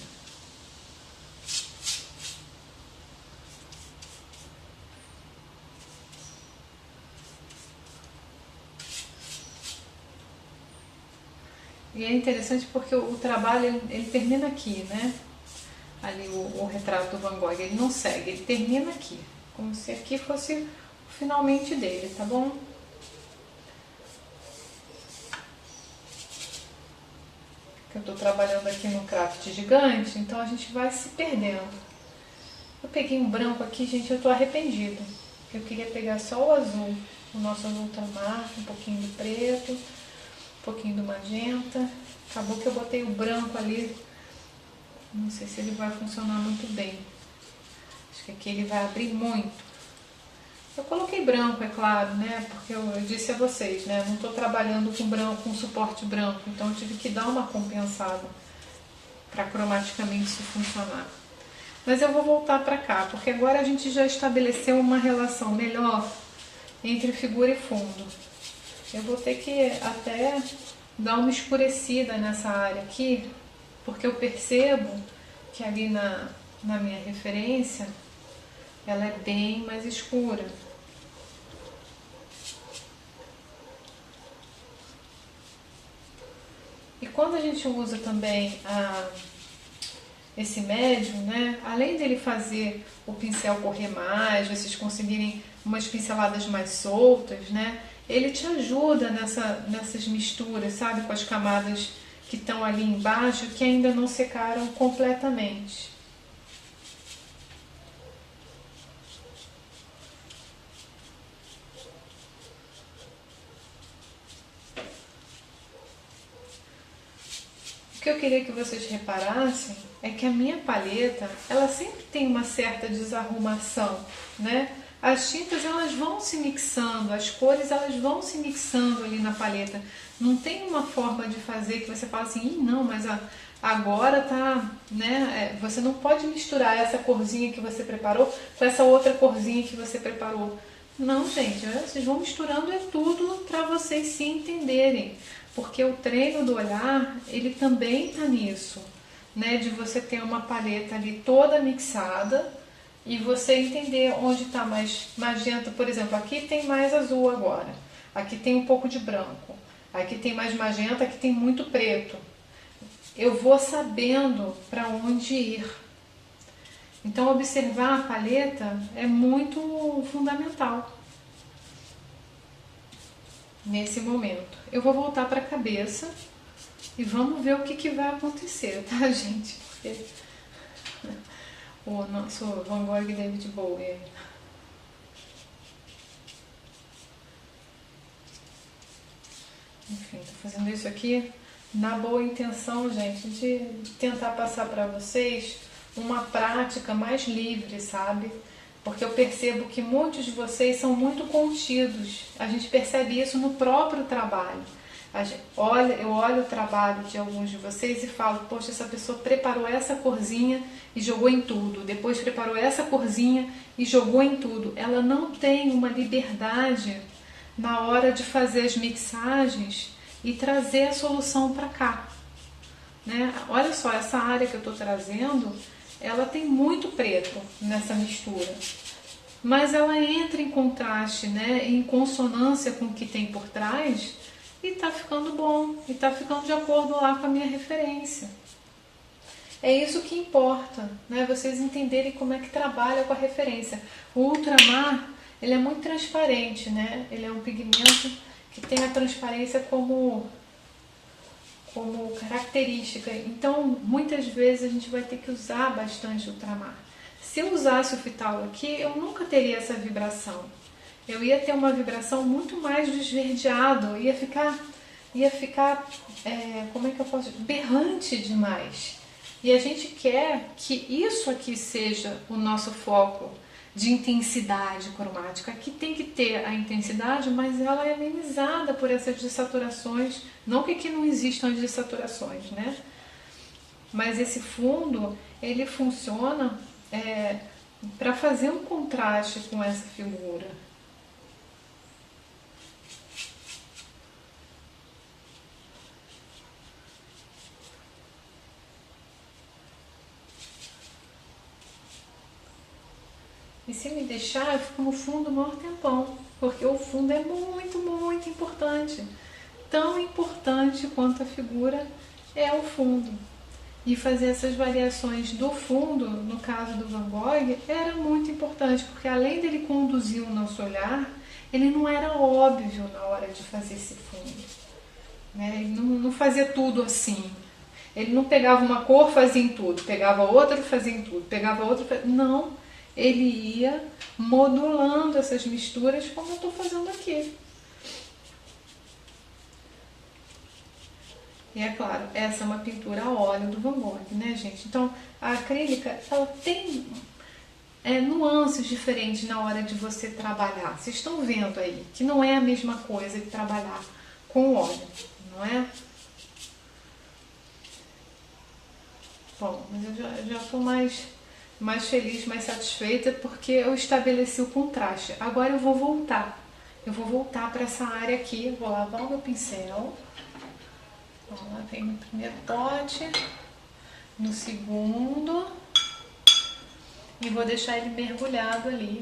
E é interessante porque o trabalho, ele termina aqui, né? Ali o retrato do Van Gogh, ele não segue, ele termina aqui, como se aqui fosse o finalmente dele, tá bom? Eu tô trabalhando aqui no craft gigante, então a gente vai se perdendo. Eu peguei um branco aqui, gente, eu tô arrependida. Eu queria pegar só o azul, o nosso azul ultramar, um pouquinho do preto, um pouquinho do magenta. Acabou que eu botei o branco ali. Não sei se ele vai funcionar muito bem. Acho que aqui ele vai abrir muito. Eu coloquei branco, é claro, né? Porque eu disse a vocês, né? Não estou trabalhando com branco, com suporte branco. Então eu tive que dar uma compensada para cromaticamente isso funcionar. Mas eu vou voltar para cá, porque agora a gente já estabeleceu uma relação melhor entre figura e fundo. Eu vou ter que até dar uma escurecida nessa área aqui, porque eu percebo que ali na minha referência ela é bem mais escura. E quando a gente usa também esse médium, né, além dele fazer o pincel correr mais, vocês conseguirem umas pinceladas mais soltas, né, ele te ajuda nessas misturas, sabe, com as camadas que estão ali embaixo, que ainda não secaram completamente. O que eu queria que vocês reparassem é que a minha paleta, ela sempre tem uma certa desarrumação, né? As tintas, elas vão se mixando, as cores, elas vão se mixando ali na paleta. Não tem uma forma de fazer que você fala assim, não, mas agora tá, né? Você não pode misturar essa corzinha que você preparou com essa outra corzinha que você preparou. Não, gente, vocês vão misturando tudo para vocês se entenderem, porque o treino do olhar, ele também tá nisso, né, de você ter uma paleta ali toda mixada e você entender onde está mais magenta, por exemplo, aqui tem mais azul agora, aqui tem um pouco de branco, aqui tem mais magenta, aqui tem muito preto. Eu vou sabendo para onde ir. Então, observar a paleta é muito fundamental nesse momento. Eu vou voltar para a cabeça e vamos ver o que vai acontecer, tá, gente? Porque o nosso Van Gogh David Bowie. Enfim, tô fazendo isso aqui na boa intenção, gente, de tentar passar para vocês uma prática mais livre, sabe? Porque eu percebo que muitos de vocês são muito contidos. A gente percebe isso no próprio trabalho. Eu olho o trabalho de alguns de vocês e falo, poxa, essa pessoa preparou essa corzinha e jogou em tudo. Depois preparou essa corzinha e jogou em tudo. Ela não tem uma liberdade na hora de fazer as mixagens e trazer a solução para cá, né? Olha só, essa área que eu estou trazendo, ela tem muito preto nessa mistura, mas ela entra em contraste, né, em consonância com o que tem por trás e tá ficando bom, e tá ficando de acordo lá com a minha referência. É isso que importa, né, vocês entenderem como é que trabalha com a referência. O ultramar, ele é muito transparente, né, ele é um pigmento que tem a transparência como característica. Então, muitas vezes a gente vai ter que usar bastante o ultramar. Se eu usasse o fitalo aqui, eu nunca teria essa vibração. Eu ia ter uma vibração muito mais do esverdeado, ia ficar como é que eu posso dizer? Berrante demais. E a gente quer que isso aqui seja o nosso foco de intensidade cromática. Aqui tem que ter a intensidade, mas ela é amenizada por essas dessaturações. Não que aqui não existam as dessaturações, né? Mas esse fundo, ele funciona para fazer um contraste com essa figura. E se me deixar, eu fico no fundo o maior tempão, porque o fundo é muito, muito importante. Tão importante quanto a figura é o fundo. E fazer essas variações do fundo, no caso do Van Gogh, era muito importante, porque além dele conduzir o nosso olhar, ele não era óbvio na hora de fazer esse fundo, né? Ele não fazia tudo assim. Ele não pegava uma cor, fazia em tudo, pegava outra, fazia em tudo, pegava outra, não. Ele ia modulando essas misturas como eu estou fazendo aqui. E é claro, essa é uma pintura a óleo do Van Gogh, né, gente? Então, a acrílica, ela tem nuances diferentes na hora de você trabalhar. Vocês estão vendo aí que não é a mesma coisa de trabalhar com óleo, não é? Bom, mas eu já estou mais feliz, mais satisfeita, porque eu estabeleci o contraste. Agora eu vou voltar. Eu vou voltar para essa área aqui, vou lavar o meu pincel. Vamos lá, vem no primeiro pote, no segundo, e vou deixar ele mergulhado ali.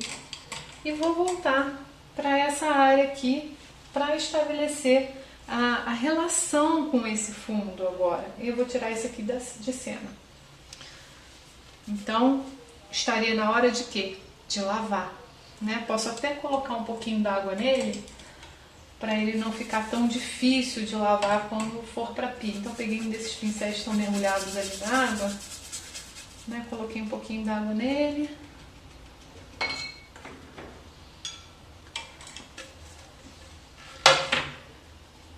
E vou voltar para essa área aqui, para estabelecer a relação com esse fundo agora. Eu vou tirar esse aqui de cena. Então, estaria na hora de quê? De lavar, né? Posso até colocar um pouquinho d'água nele, para ele não ficar tão difícil de lavar quando for para pia. Então, peguei um desses pincéis que estão mergulhados ali na água, né? Coloquei um pouquinho d'água nele.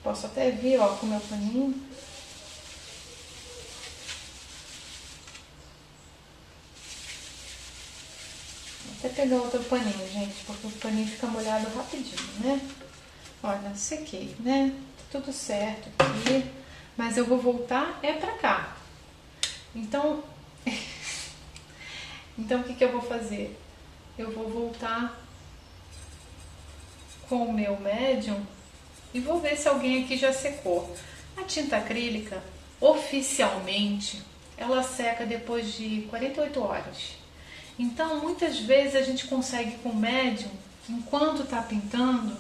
Posso até vir, ó, com o meu paninho. Vou até pegar outro paninho, gente, porque o paninho fica molhado rapidinho, né? Olha, sequei, né? Tá tudo certo aqui. Mas eu vou voltar pra cá. Então, então o que eu vou fazer? Eu vou voltar com o meu médium e vou ver se alguém aqui já secou. A tinta acrílica, oficialmente, ela seca depois de 48 horas. Então, muitas vezes a gente consegue com o médium, enquanto está pintando,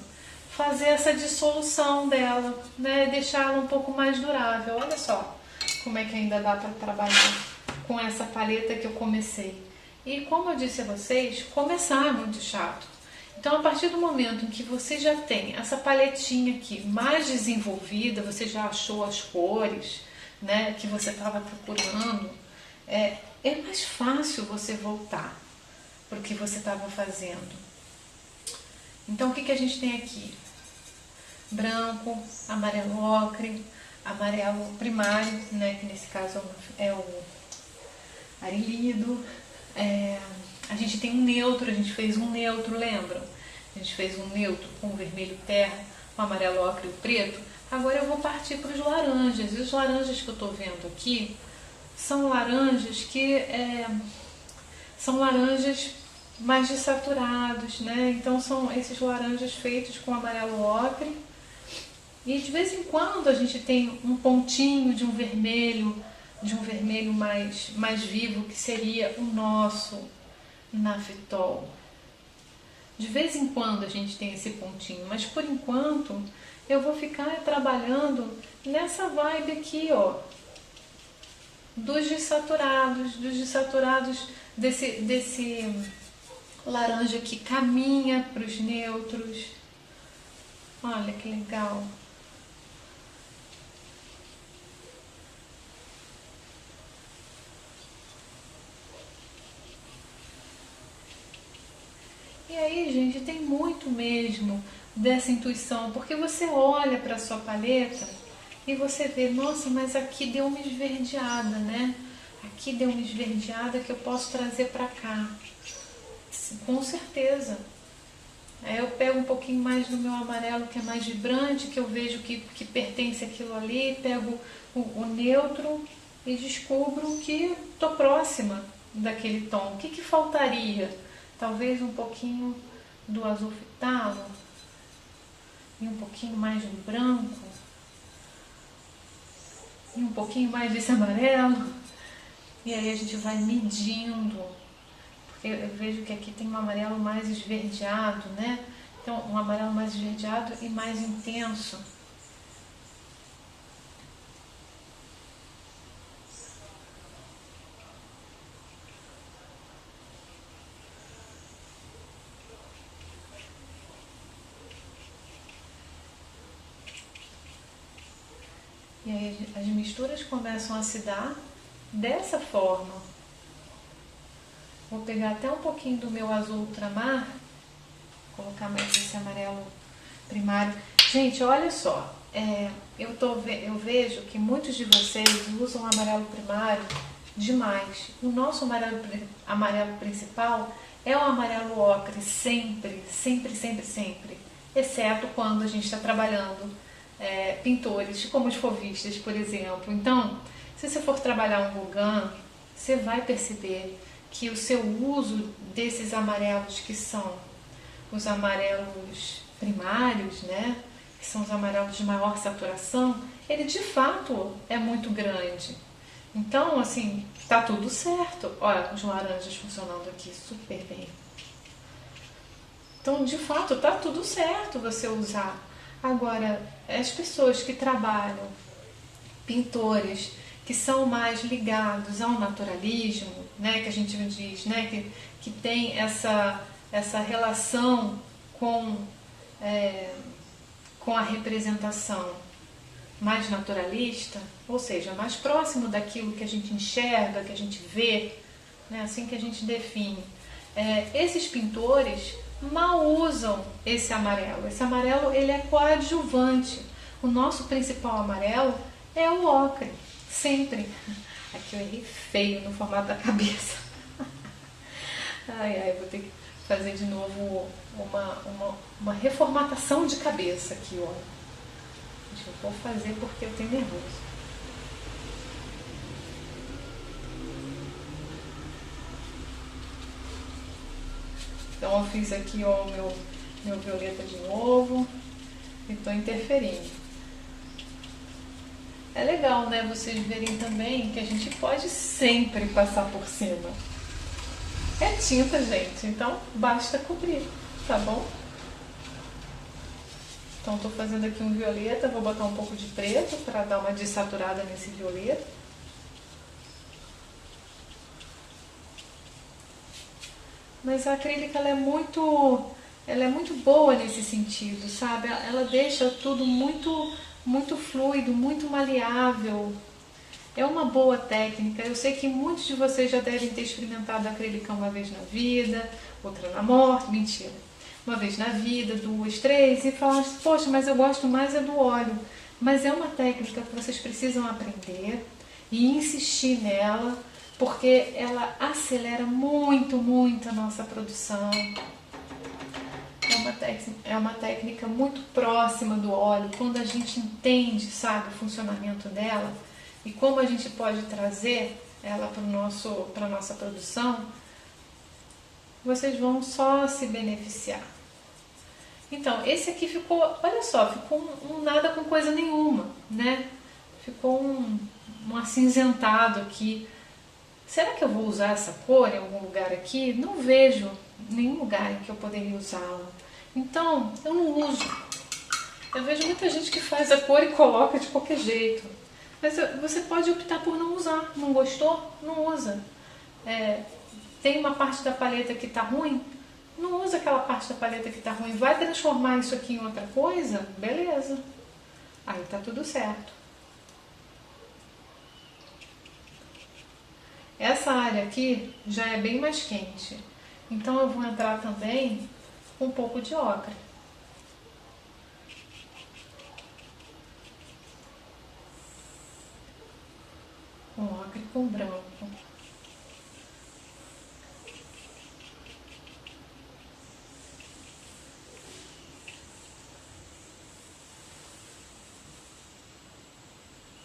fazer essa dissolução dela, né? Deixar ela um pouco mais durável. Olha só como é que ainda dá para trabalhar com essa paleta que eu comecei. E como eu disse a vocês, começar é muito chato. Então, a partir do momento em que você já tem essa paletinha aqui mais desenvolvida, você já achou as cores, né, que você estava procurando, é mais fácil você voltar para o que você estava fazendo. Então, o que a gente tem aqui? Branco, amarelo ocre, amarelo primário, né, que nesse caso é o arilhido. A gente tem um neutro, a gente fez um neutro, lembram? A gente fez um neutro com o vermelho terra, o amarelo ocre e o preto. Agora eu vou partir para os laranjas. E os laranjas que eu estou vendo aqui são laranjas que são laranjas mais desaturados, né? Então são esses laranjas feitos com amarelo ocre. E de vez em quando a gente tem um pontinho de um vermelho mais vivo, que seria o nosso Nafitol. De vez em quando a gente tem esse pontinho, mas por enquanto eu vou ficar trabalhando nessa vibe aqui, ó, dos desaturados, desse laranja que caminha para os neutros. Olha que legal. E aí, gente, tem muito mesmo dessa intuição, porque você olha para a sua paleta e você vê, nossa, mas aqui deu uma esverdeada, né? Aqui deu uma esverdeada que eu posso trazer para cá. Com certeza. Aí eu pego um pouquinho mais do meu amarelo, que é mais vibrante, que eu vejo que pertence àquilo ali, pego o neutro e descubro que estou próxima daquele tom. O que faltaria? Talvez um pouquinho do azul fitalo e um pouquinho mais do branco e um pouquinho mais desse amarelo. E aí a gente vai medindo, porque eu vejo que aqui tem um amarelo mais esverdeado, né? Então um amarelo mais esverdeado e mais intenso. E aí as misturas começam a se dar dessa forma. Vou pegar até um pouquinho do meu azul ultramar, colocar mais esse amarelo primário. Gente, olha só, eu vejo que muitos de vocês usam amarelo primário demais. O nosso amarelo principal é o amarelo ocre, sempre, sempre, sempre, sempre. Exceto quando a gente está trabalhando pintores, como os fovistas, por exemplo. Então, se você for trabalhar um Gauguin, você vai perceber que o seu uso desses amarelos, que são os amarelos primários, né, que são os amarelos de maior saturação, ele de fato é muito grande. Então, assim, tá tudo certo. Olha, os laranjas funcionando aqui super bem. Então, de fato, tá tudo certo você usar. Agora, as pessoas que trabalham, pintores, que são mais ligados ao naturalismo, né, que a gente diz, né, que tem essa relação com a representação mais naturalista, ou seja, mais próximo daquilo que a gente enxerga, que a gente vê, né, assim que a gente define. Esses pintores mal usam esse amarelo. Esse amarelo, ele é coadjuvante. O nosso principal amarelo é o ocre, sempre. Aqui eu errei feio no formato da cabeça. Ai, vou ter que fazer de novo uma reformatação de cabeça aqui, ó. Eu vou fazer porque eu tenho nervoso. Então eu fiz aqui, ó, meu violeta de novo e estou interferindo. É legal, né, vocês verem também que a gente pode sempre passar por cima. É tinta, gente, então basta cobrir, tá bom? Então estou fazendo aqui um violeta, vou botar um pouco de preto para dar uma desaturada nesse violeta. Mas a acrílica ela é muito boa nesse sentido, sabe? Ela deixa tudo muito fluido, muito maleável. É uma boa técnica. Eu sei que muitos de vocês já devem ter experimentado acrílica uma vez na vida, outra na morte, mentira. Uma vez na vida, duas, três, e falar, poxa, mas eu gosto mais é do óleo. Mas é uma técnica que vocês precisam aprender e insistir nela, porque ela acelera muito a nossa produção. É uma técnica muito próxima do óleo. Quando a gente entende, sabe, o funcionamento dela e como a gente pode trazer ela para a nossa produção, vocês vão só se beneficiar. Então, esse aqui ficou, olha só, ficou um nada com coisa nenhuma, né? Ficou um acinzentado aqui. Será que eu vou usar essa cor em algum lugar aqui? Não vejo nenhum lugar em que eu poderia usá-la. Então, eu não uso. Eu vejo muita gente que faz a cor e coloca de qualquer jeito. Mas você pode optar por não usar. Não gostou? Não usa. Tem uma parte da paleta que está ruim? Não usa aquela parte da paleta que está ruim. Vai transformar isso aqui em outra coisa? Beleza. Aí tá tudo certo. Essa área aqui já é bem mais quente. Então eu vou entrar também com um pouco de ocre. Com ocre e com branco.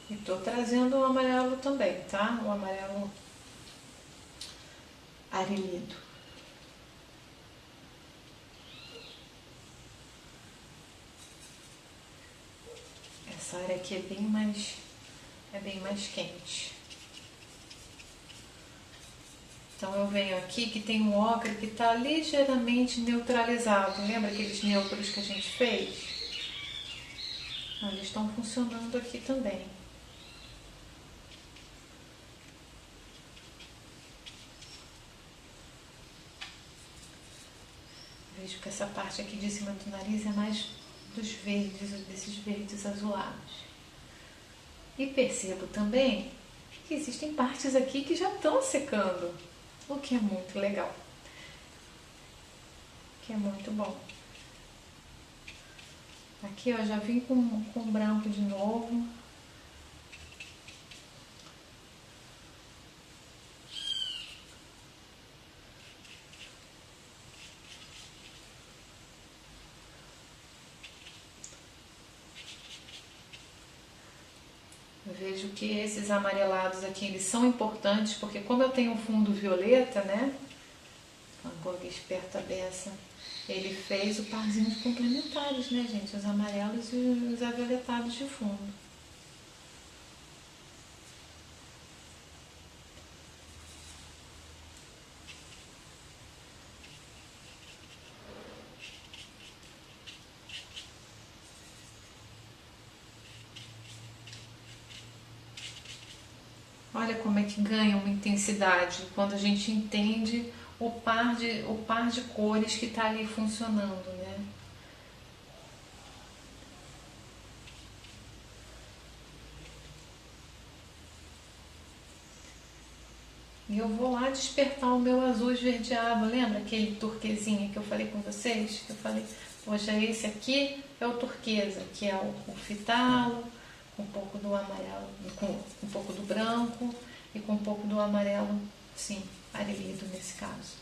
E tô trazendo o amarelo também, tá? O amarelo arilido. Essa área aqui é bem mais quente. Então eu venho aqui que tem um ocre que está ligeiramente neutralizado. Lembra aqueles neutros que a gente fez? Eles estão funcionando aqui também. Vejo que essa parte aqui de cima do nariz é mais dos verdes, desses verdes azulados. E percebo também que existem partes aqui que já estão secando, o que é muito legal, que é muito bom. Aqui ó, já vim com branco de novo. Eu vejo que esses amarelados aqui, eles são importantes, porque como eu tenho um fundo violeta, né? Uma cor esperta dessa, ele fez o parzinho de complementares, né, gente? Os amarelos e os avioletados de fundo. Olha como é que ganha uma intensidade quando a gente entende o par de cores que está ali funcionando, né? E eu vou lá despertar o meu azul esverdeado, lembra aquele turquesinha que eu falei com vocês? Que eu falei, poxa, esse aqui é o turquesa, que é o fitalo, com um pouco do amarelo, com um pouco do branco e com um pouco do amarelo, sim, arilido nesse caso,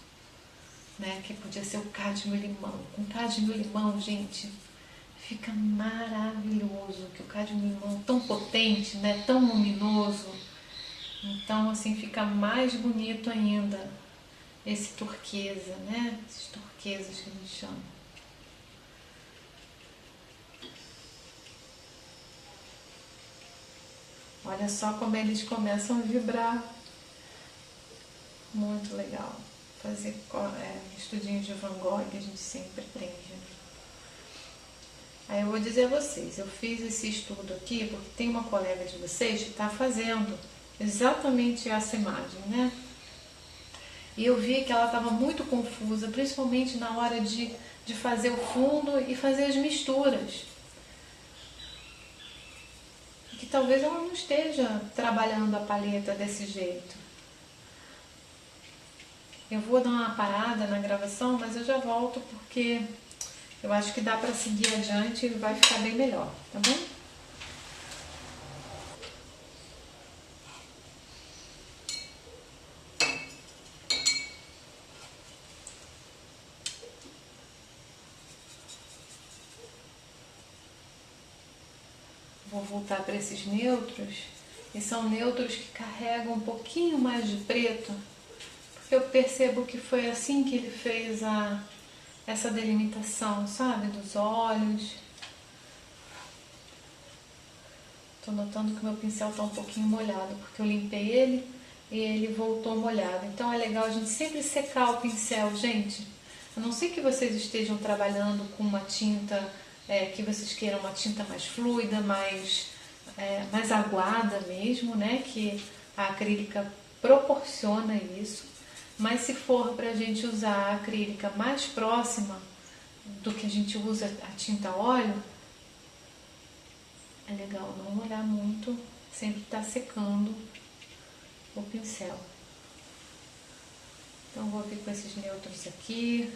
né? Que podia ser o cádmio limão. Com cádmio limão, gente, fica maravilhoso, que o cádmio limão é tão potente, né? Tão luminoso. Então, assim, fica mais bonito ainda esse turquesa, né? Esses turquesas que a gente chama. Olha só como eles começam a vibrar. Muito legal. Fazer estudinhos de Van Gogh a gente sempre aprende, né? Aí eu vou dizer a vocês, eu fiz esse estudo aqui porque tem uma colega de vocês que está fazendo exatamente essa imagem, né? E eu vi que ela estava muito confusa, principalmente na hora de fazer o fundo e fazer as misturas. Que talvez ela não esteja trabalhando a paleta desse jeito. Eu vou dar uma parada na gravação, mas eu já volto porque eu acho que dá para seguir adiante e vai ficar bem melhor, tá bom? Vou voltar para esses neutros, e são neutros que carregam um pouquinho mais de preto, porque eu percebo que foi assim que ele fez essa delimitação, sabe, dos olhos. Tô notando que meu pincel tá um pouquinho molhado, porque eu limpei ele e ele voltou molhado. Então é legal a gente sempre secar o pincel, gente. A não ser que vocês estejam trabalhando com uma tinta, que vocês queiram uma tinta mais fluida, mais aguada mesmo, né? Que a acrílica proporciona isso. Mas se for para a gente usar a acrílica mais próxima do que a gente usa a tinta óleo, é legal não molhar muito, sempre estar secando o pincel. Então vou vir com esses neutros aqui.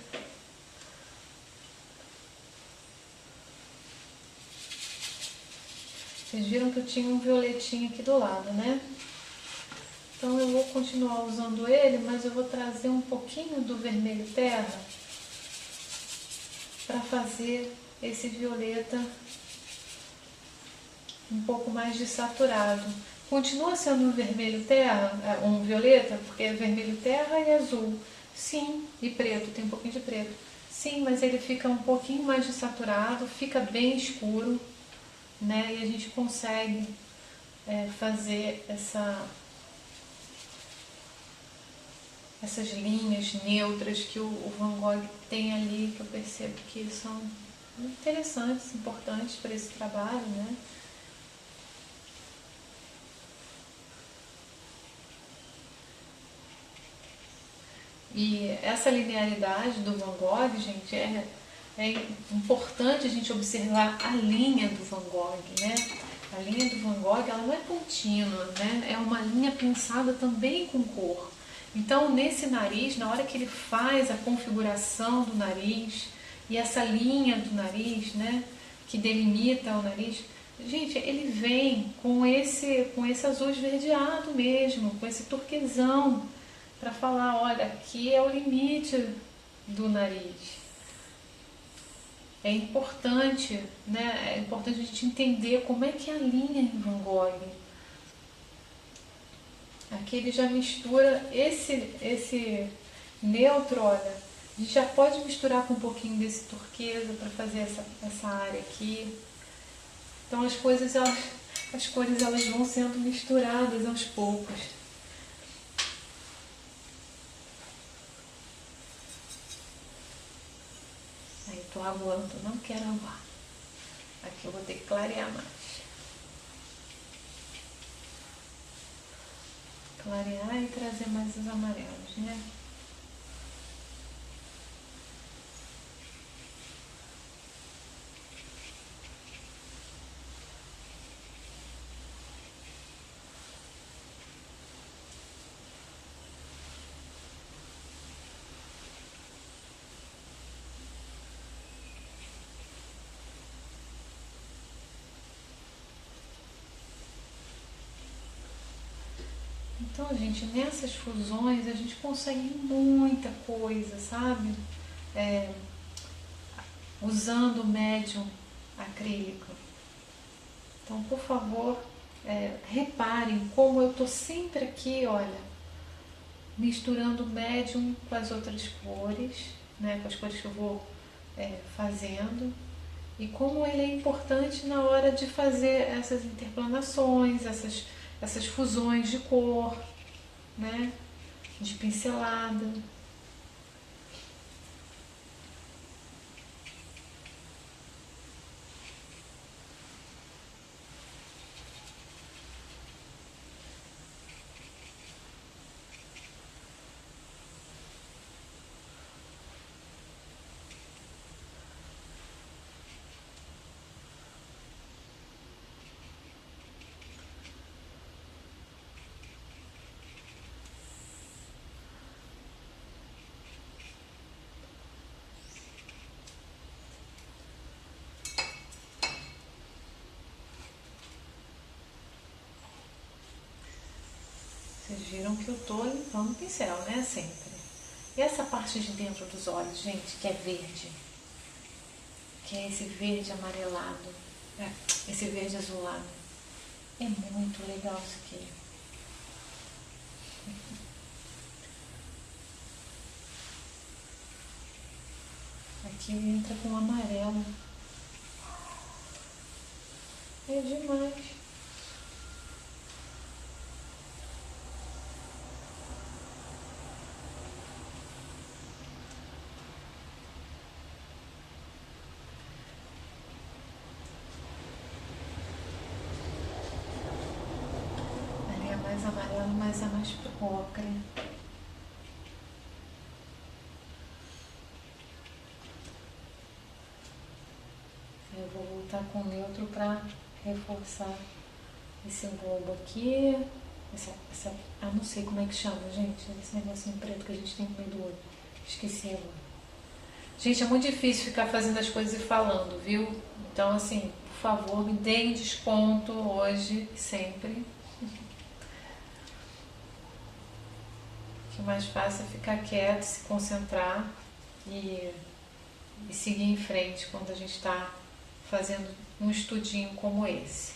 Vocês viram que eu tinha um violetinho aqui do lado, né? Então eu vou continuar usando ele, mas eu vou trazer um pouquinho do vermelho terra para fazer esse violeta um pouco mais desaturado. Continua sendo um vermelho terra, um violeta, porque é vermelho terra e azul. Sim, e preto, tem um pouquinho de preto. Sim, mas ele fica um pouquinho mais desaturado, fica bem escuro, né? E a gente consegue fazer essas linhas neutras que o Van Gogh tem ali, que eu percebo que são interessantes, importantes para esse trabalho, né? E essa linearidade do Van Gogh, gente, é importante a gente observar a linha do Van Gogh, né? A linha do Van Gogh, ela não é contínua, né? É uma linha pensada também com cor. Então, nesse nariz, na hora que ele faz a configuração do nariz e essa linha do nariz, né, que delimita o nariz, gente, ele vem com esse azul esverdeado mesmo, com esse turquesão, para falar, olha, aqui é o limite do nariz. É importante, né? É importante a gente entender como é que é a linha em Van Gogh. Aqui ele já mistura esse neutro, olha, a gente já pode misturar com um pouquinho desse turquesa para fazer essa área aqui. Então as cores elas vão sendo misturadas aos poucos. Aí tô aguando, não quero aguar. Aqui eu vou ter que clarear mais. Clarear e trazer mais os amarelos, né? Então, gente, nessas fusões a gente consegue muita coisa, sabe? Usando o médium acrílico. Então, por favor, reparem como eu tô sempre aqui, olha, misturando o médium com as outras cores, né? Com as cores que eu vou fazendo. E como ele é importante na hora de fazer essas interplanações, essas fusões de cor, né? De pincelada. Vocês viram que eu tô limpando o pincel, né? Sempre. E essa parte de dentro dos olhos, gente, que é verde. Que é esse verde amarelado. Esse verde azulado. É muito legal isso aqui. Aqui entra com amarelo. É demais. Ali é mais amarelo, mas é mais pro ocre. Eu vou voltar com o neutro para reforçar esse globo aqui. Não sei como é que chama, gente. Esse negocinho preto que a gente tem no meio do olho. Esqueci agora. Gente, é muito difícil ficar fazendo as coisas e falando, viu? Então, assim, por favor, me deem desconto hoje, sempre. O mais fácil é ficar quieto, se concentrar e seguir em frente quando a gente está fazendo um estudinho como esse.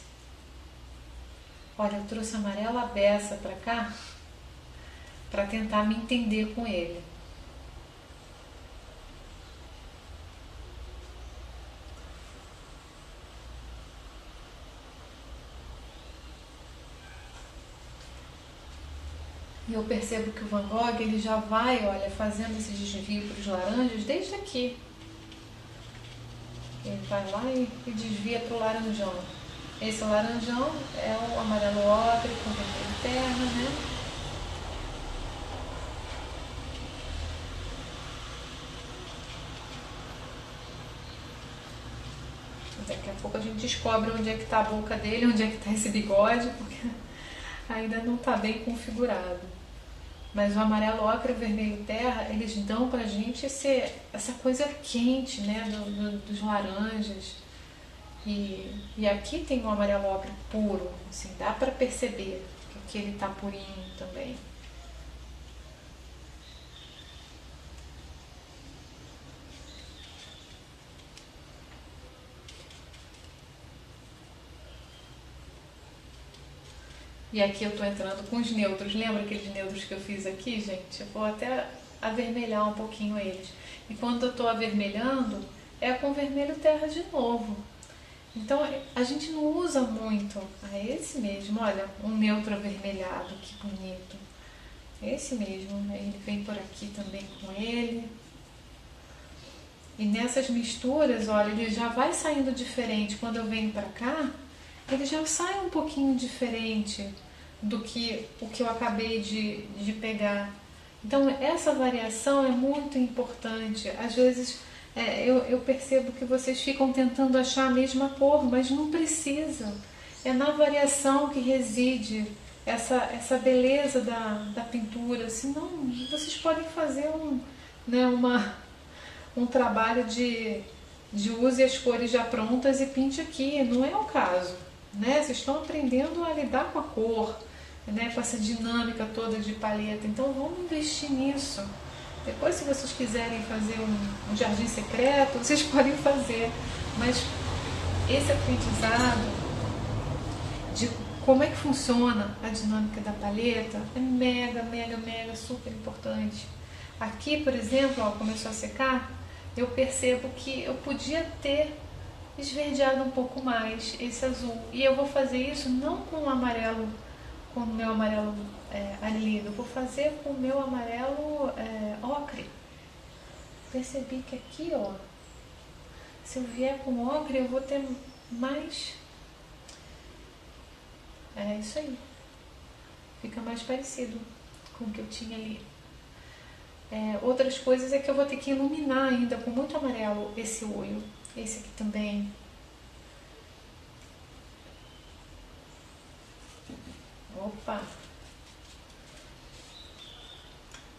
Olha, eu trouxe amarela beça para cá para tentar me entender com ele. E eu percebo que o Van Gogh ele já vai, olha, fazendo esse desvio para os laranjas desde aqui. Ele vai lá e desvia para o laranjão. Esse laranjão é o amarelo ocre com vermelho terra, né? Daqui a pouco a gente descobre onde é que está a boca dele, onde é que está esse bigode, porque ainda não está bem configurado. Mas o amarelo ocre e o vermelho terra, eles dão pra gente essa coisa quente, né, dos laranjas. E aqui tem o amarelo ocre puro, assim, dá pra perceber que aqui ele tá purinho também. E aqui eu tô entrando com os neutros. Lembra aqueles neutros que eu fiz aqui, gente? Eu vou até avermelhar um pouquinho eles. E quando eu tô avermelhando, é com vermelho terra de novo. Então a gente não usa muito. É esse mesmo, olha, um neutro avermelhado, que bonito. Esse mesmo, né? Ele vem por aqui também com ele. E nessas misturas, olha, ele já vai saindo diferente. Quando eu venho pra cá, ele já sai um pouquinho diferente do que o que eu acabei de pegar. Então essa variação é muito importante. Às vezes eu percebo que vocês ficam tentando achar a mesma cor, mas não precisa. É na variação que reside essa beleza da pintura. Senão vocês podem fazer um trabalho de use as cores já prontas e pinte aqui. Não é o caso. Né? Vocês estão aprendendo a lidar com a cor, né? Com essa dinâmica toda de paleta. Então vamos investir nisso. Depois, se vocês quiserem fazer um jardim secreto, vocês podem fazer. Mas esse aprendizado de como é que funciona a dinâmica da paleta é mega, mega, mega super importante. Aqui, por exemplo, ó, começou a secar, eu percebo que eu podia ter esverdeado um pouco mais esse azul. E eu vou fazer isso não com o amarelo com o meu amarelo alido, eu vou fazer com o meu amarelo ocre. Percebi que aqui, ó, se eu vier com ocre, eu vou ter mais... É isso aí. Fica mais parecido com o que eu tinha ali. Outras coisas é que eu vou ter que iluminar ainda com muito amarelo esse olho. Esse aqui também. Opa!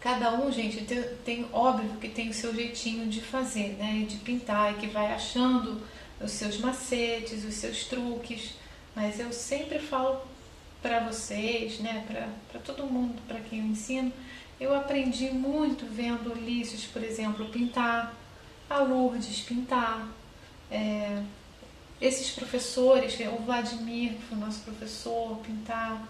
Cada um, gente, tem óbvio que tem o seu jeitinho de fazer, né? De pintar e que vai achando os seus macetes, os seus truques. Mas eu sempre falo para vocês, né? Para todo mundo, para quem eu ensino, eu aprendi muito vendo Ulisses, por exemplo, pintar, a Lourdes pintar, esses professores, o Vladimir, que foi o nosso professor, pintar.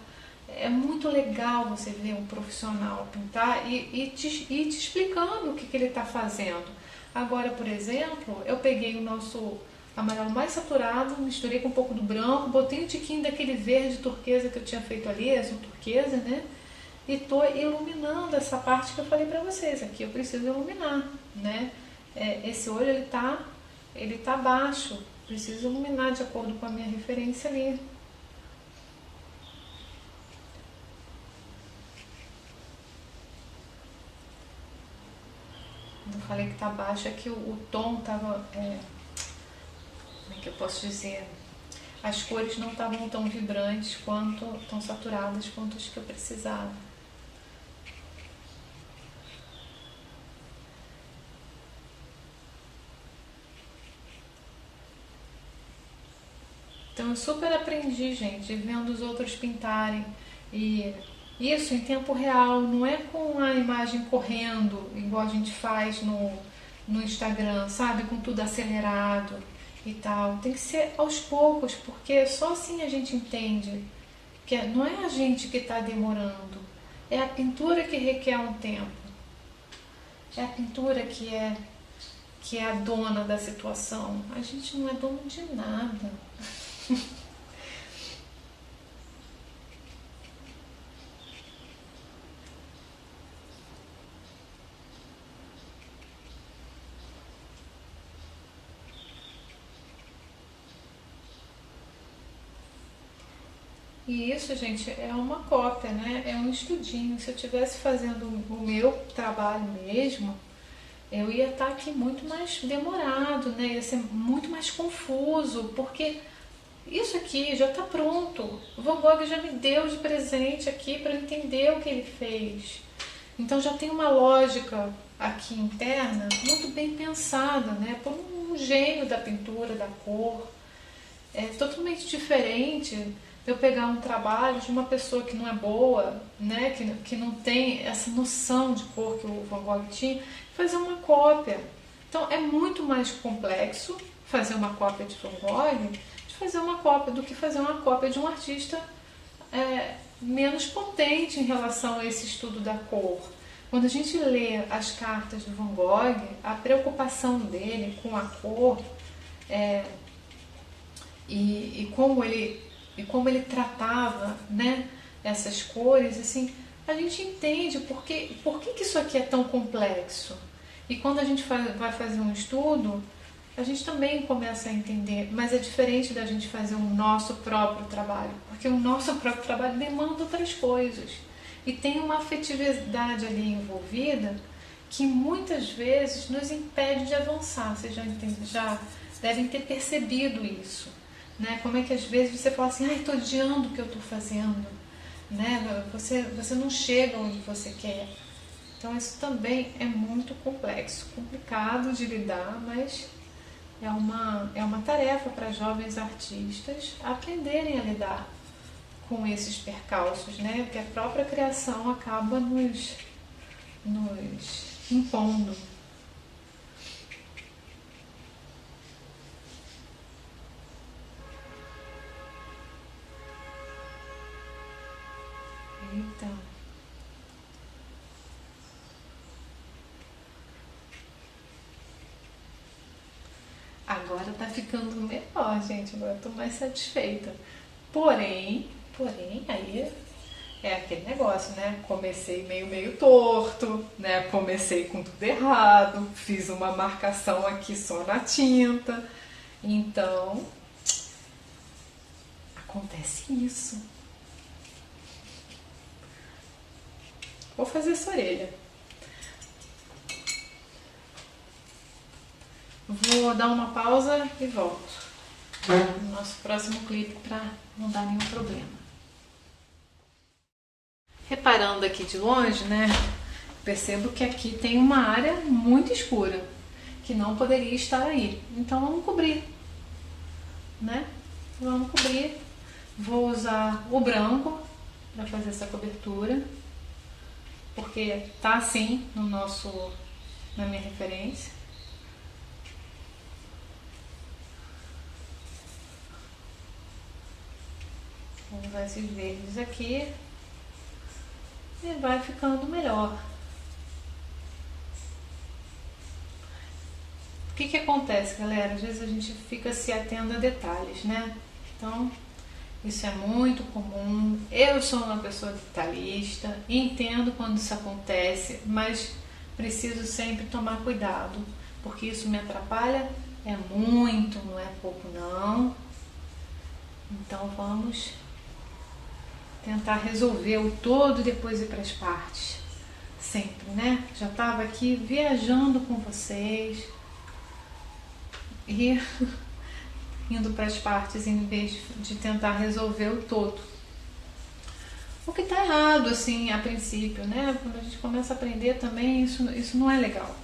É muito legal você ver um profissional pintar e te explicando o que ele está fazendo. Agora, por exemplo, eu peguei o nosso amarelo mais saturado, misturei com um pouco do branco, botei um tiquinho daquele verde turquesa que eu tinha feito ali, azul turquesa, né? E tô iluminando essa parte que eu falei pra vocês aqui. Eu preciso iluminar, né? Esse olho ele tá baixo, preciso iluminar de acordo com a minha referência ali. Eu falei que tá baixo, é que o tom tava, como é que eu posso dizer? As cores não estavam tão vibrantes quanto, tão saturadas quanto as que eu precisava. Então eu super aprendi, gente, vendo os outros pintarem. E isso em tempo real, não é com a imagem correndo, igual a gente faz no Instagram, sabe? Com tudo acelerado e tal. Tem que ser aos poucos, porque só assim a gente entende que não é a gente que está demorando, é a pintura que requer um tempo. É a pintura que é a dona da situação. A gente não é dono de nada. E isso, gente, é uma cópia, né? É um estudinho. Se eu estivesse fazendo o meu trabalho mesmo, eu ia estar aqui muito mais demorado, né? Ia ser muito mais confuso, porque isso aqui já está pronto. O Van Gogh já me deu de presente aqui para eu entender o que ele fez. Então já tem uma lógica aqui interna muito bem pensada, né? Por um gênio da pintura, da cor. É totalmente diferente de eu pegar um trabalho de uma pessoa que não é boa, né? Que não tem essa noção de cor que o Van Gogh tinha, e fazer uma cópia. Então é muito mais complexo fazer uma cópia de Van Gogh de fazer uma cópia do que fazer uma cópia de um artista menos potente em relação a esse estudo da cor. Quando a gente lê as cartas do Van Gogh, a preocupação dele com a cor e como ele tratava, né, essas cores, assim, a gente entende por que isso aqui é tão complexo. E quando a gente vai fazer um estudo, a gente também começa a entender, mas é diferente da gente fazer o nosso próprio trabalho, porque o nosso próprio trabalho demanda outras coisas. E tem uma afetividade ali envolvida que muitas vezes nos impede de avançar. Vocês já devem ter percebido isso. Né? Como é que às vezes você fala assim, estou odiando o que eu estou fazendo. Né? Você não chega onde você quer. Então isso também é muito complexo, complicado de lidar, mas é uma tarefa para jovens artistas aprenderem a lidar com esses percalços, né? Porque a própria criação acaba nos impondo. Então, agora tá ficando melhor, gente. Agora eu tô mais satisfeita. Porém, aí É aquele negócio, né? Comecei meio torto, né? Comecei com tudo errado, fiz uma marcação aqui só na tinta. Então, acontece isso. Vou fazer essa orelha. Vou dar uma pausa e volto no nosso próximo clipe para não dar nenhum problema. Reparando aqui de longe, né, percebo que aqui tem uma área muito escura, que não poderia estar aí. Então vamos cobrir, né? Vamos cobrir. Vou usar o branco para fazer essa cobertura, porque tá assim na minha referência. Vou usar esses verdes aqui. E vai ficando melhor. O que acontece, galera? Às vezes a gente fica se atendo a detalhes, né? Então, isso é muito comum. Eu sou uma pessoa detalhista, entendo quando isso acontece, mas preciso sempre tomar cuidado, porque isso me atrapalha, é muito, não é pouco não. Então vamos tentar resolver o todo e depois ir para as partes. Sempre, né? Já estava aqui viajando com vocês e indo para as partes em vez de tentar resolver o todo. O que está errado, assim, a princípio, né? Quando a gente começa a aprender também, isso não é legal.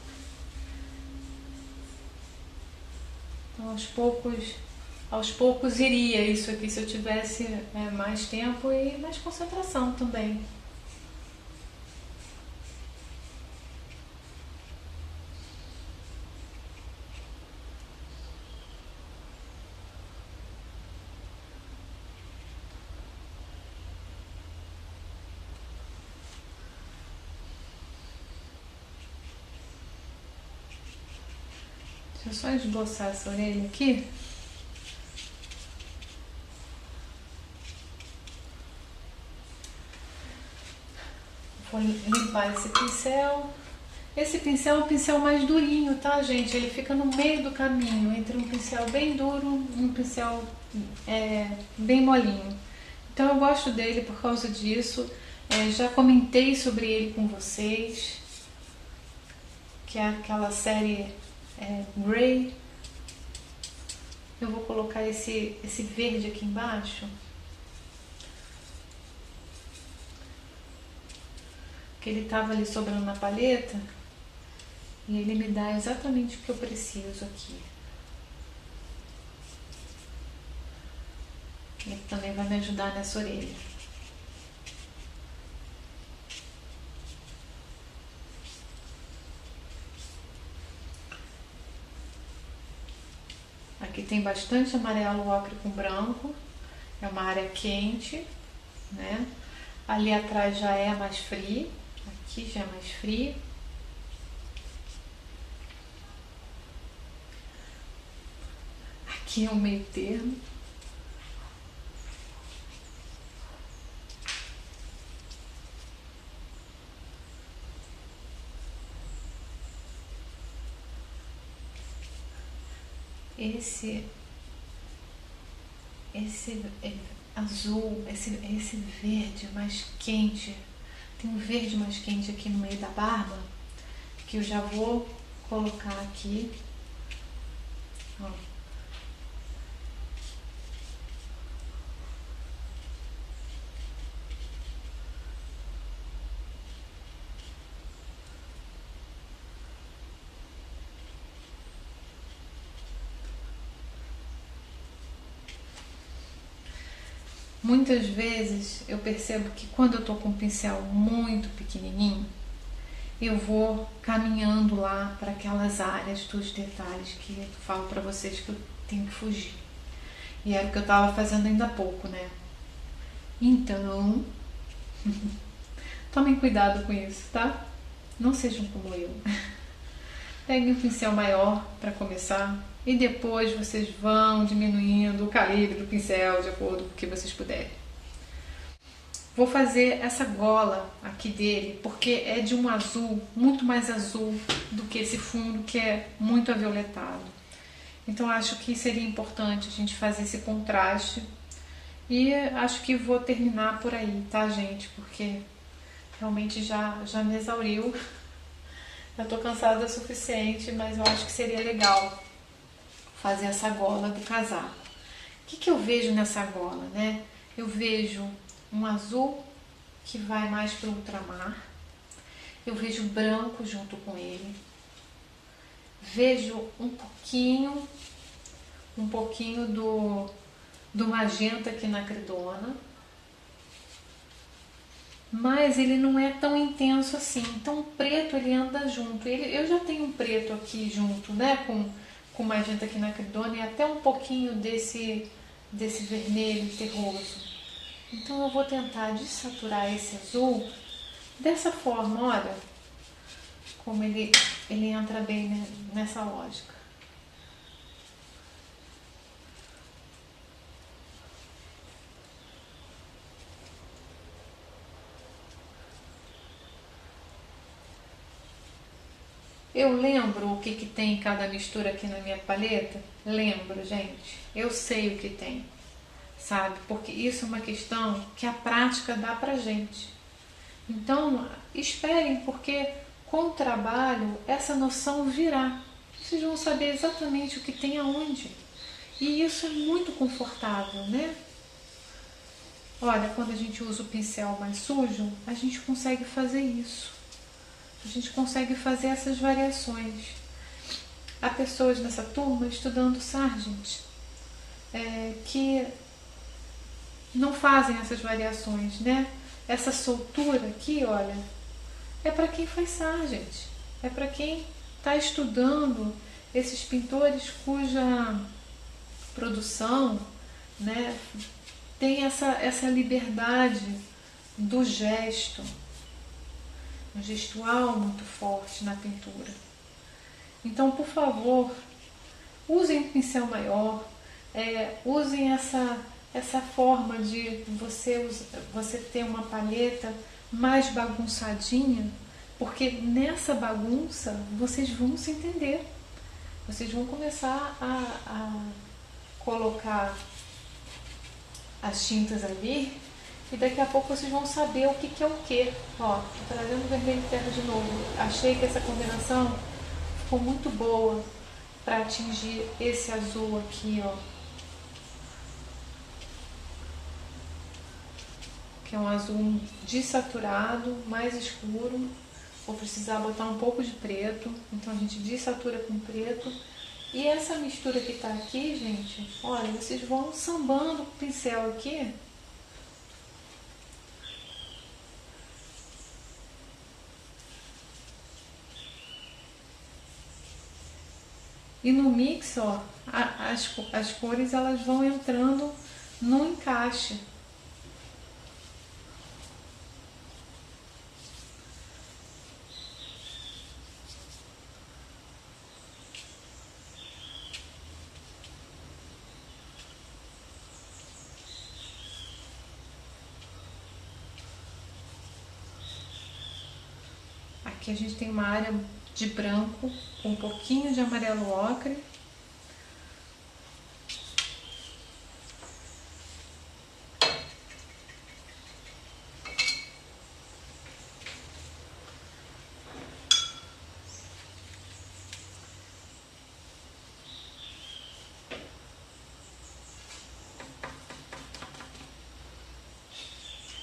Então, aos poucos iria isso aqui se eu tivesse mais tempo e mais concentração também. Deixa eu só esboçar essa orelha aqui. Vou limpar esse pincel. Esse pincel é um pincel mais durinho, tá, gente? Ele fica no meio do caminho, entre um pincel bem duro e um pincel bem molinho. Então eu gosto dele por causa disso. Já comentei sobre ele com vocês, que é aquela série Grey. Eu vou colocar esse verde aqui embaixo. Que ele estava ali sobrando na paleta e ele me dá exatamente o que eu preciso aqui. Ele também vai me ajudar nessa orelha. Aqui tem bastante amarelo ocre com branco, é uma área quente, né? Ali atrás já é mais frio. Aqui já é mais frio. Aqui é o meio termo. Esse azul, esse verde mais quente. Tem um verde mais quente aqui no meio da barba, que eu já vou colocar aqui. Ó. Muitas vezes eu percebo que quando eu tô com um pincel muito pequenininho, eu vou caminhando lá para aquelas áreas dos detalhes que eu falo para vocês que eu tenho que fugir. E era o que eu tava fazendo ainda há pouco, né? Então, tomem cuidado com isso, tá? Não sejam como eu. Peguem um pincel maior para começar e depois vocês vão diminuindo o calibre do pincel de acordo com o que vocês puderem. Vou fazer essa gola aqui dele, porque é de um azul, muito mais azul do que esse fundo que é muito avioletado. Então acho que seria importante a gente fazer esse contraste. E acho que vou terminar por aí, tá, gente? Porque realmente já me exauriu. Já tô cansada o suficiente, mas eu acho que seria legal fazer essa gola do casaco. O que eu vejo nessa gola, né? Eu vejo um azul que vai mais para o ultramar. Eu vejo branco junto com ele. Vejo um pouquinho do magenta aqui na cridona. Mas ele não é tão intenso assim. Então o preto ele anda junto. Eu já tenho um preto aqui junto, né? Com magenta aqui na cridona e até um pouquinho desse vermelho terroso. Então eu vou tentar desaturar esse azul dessa forma, olha, como ele entra bem nessa lógica. Eu lembro o que tem em cada mistura aqui na minha paleta? Lembro, gente. Eu sei o que tem, sabe? Porque isso é uma questão que a prática dá pra gente. Então, esperem, porque com o trabalho essa noção virá. Vocês vão saber exatamente o que tem aonde. E isso é muito confortável, né? Olha, quando a gente usa o pincel mais sujo, a gente consegue fazer isso. A gente consegue fazer essas variações. Há pessoas nessa turma estudando Sargent que não fazem essas variações, né? Essa soltura aqui, olha, é para quem faz Sargent, é para quem está estudando esses pintores cuja produção, né, tem essa liberdade do gesto, um gestual muito forte na pintura. Então, por favor, usem um pincel maior, usem essa forma de você ter uma paleta mais bagunçadinha, porque nessa bagunça vocês vão se entender. Vocês vão começar a colocar as tintas ali e daqui a pouco vocês vão saber o que é o que. Ó, tô trazendo vermelho e terra de novo. Achei que essa combinação ficou muito boa para atingir esse azul aqui, ó. Que é um azul desaturado, mais escuro. Vou precisar botar um pouco de preto, então a gente desatura com preto. E essa mistura que tá aqui, gente, olha, vocês vão sambando o pincel aqui. E no mix, ó, as cores elas vão entrando no encaixe. Aqui a gente tem uma área de branco com um pouquinho de amarelo ocre.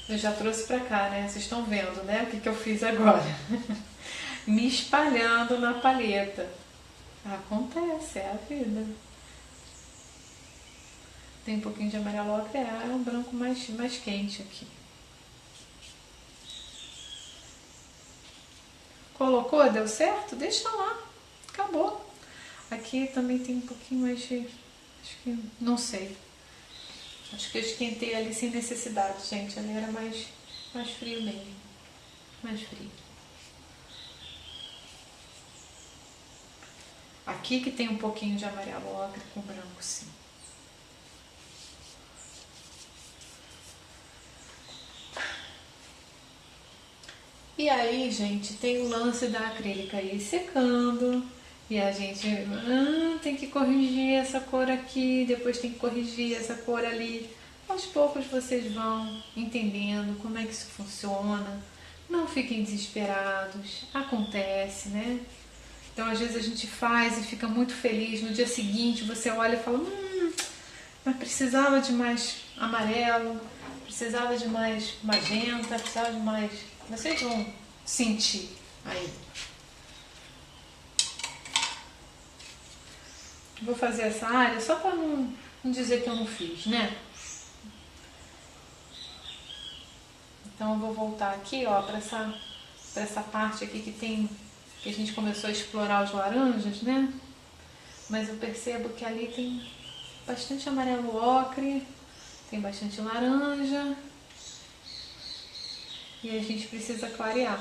Eu já trouxe pra cá, né? Vocês estão vendo, né? O que eu fiz agora. Me espalhando na paleta. Acontece, é a vida. Tem um pouquinho de amarelo ocre, é um branco mais quente aqui. Colocou? Deu certo? Deixa lá. Acabou. Aqui também tem um pouquinho mais de... Acho que... Não sei. Acho que eu esquentei ali sem necessidade, gente. Ali era mais frio mesmo. Mais frio. Aqui que tem um pouquinho de amarelo ocre com branco, sim. E aí, gente, tem o lance da acrílica aí secando. E a gente tem que corrigir essa cor aqui, depois tem que corrigir essa cor ali. Aos poucos vocês vão entendendo como é que isso funciona. Não fiquem desesperados, acontece, né? Então às vezes a gente faz e fica muito feliz. No dia seguinte você olha e fala, mas precisava de mais amarelo, precisava de mais magenta, precisava de mais. Vocês vão sentir aí. Vou fazer essa área só para não dizer que eu não fiz, né? Então eu vou voltar aqui, ó, para essa parte aqui que a gente começou a explorar os laranjas, né? Mas eu percebo que ali tem bastante amarelo ocre, tem bastante laranja e a gente precisa clarear.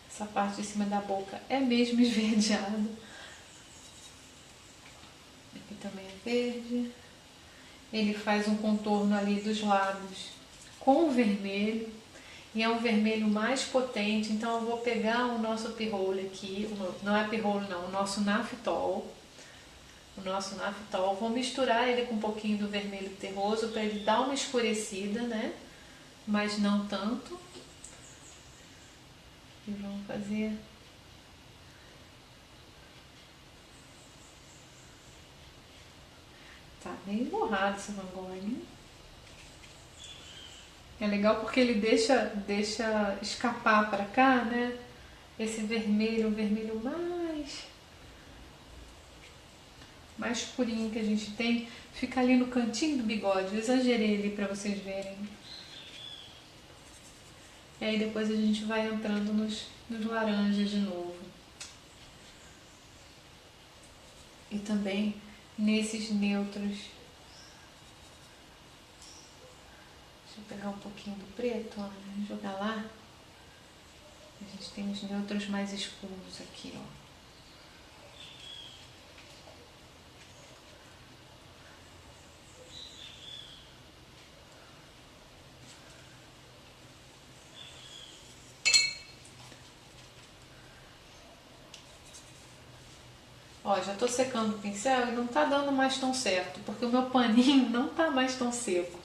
Essa parte de cima da boca é mesmo esverdeada. Aqui também é verde. Ele faz um contorno ali dos lábios com o vermelho. E é um vermelho mais potente. Então eu vou pegar o nosso P-Roll aqui. Não é P-Roll não, o nosso Naphthol. O nosso Naphthol. Vou misturar ele com um pouquinho do vermelho terroso para ele dar uma escurecida, né? Mas não tanto. E vamos fazer... Tá meio borrado esse Van Gogh, né? É legal porque ele deixa escapar para cá, né? Esse vermelho, o vermelho mais purinho que a gente tem, fica ali no cantinho do bigode. Eu exagerei ali para vocês verem. E aí depois a gente vai entrando nos laranjas de novo. E também nesses neutros. Deixa eu pegar um pouquinho do preto, ó, jogar lá. A gente tem os neutros mais escuros aqui, ó. Ó, já tô secando o pincel e não tá dando mais tão certo, porque o meu paninho não tá mais tão seco.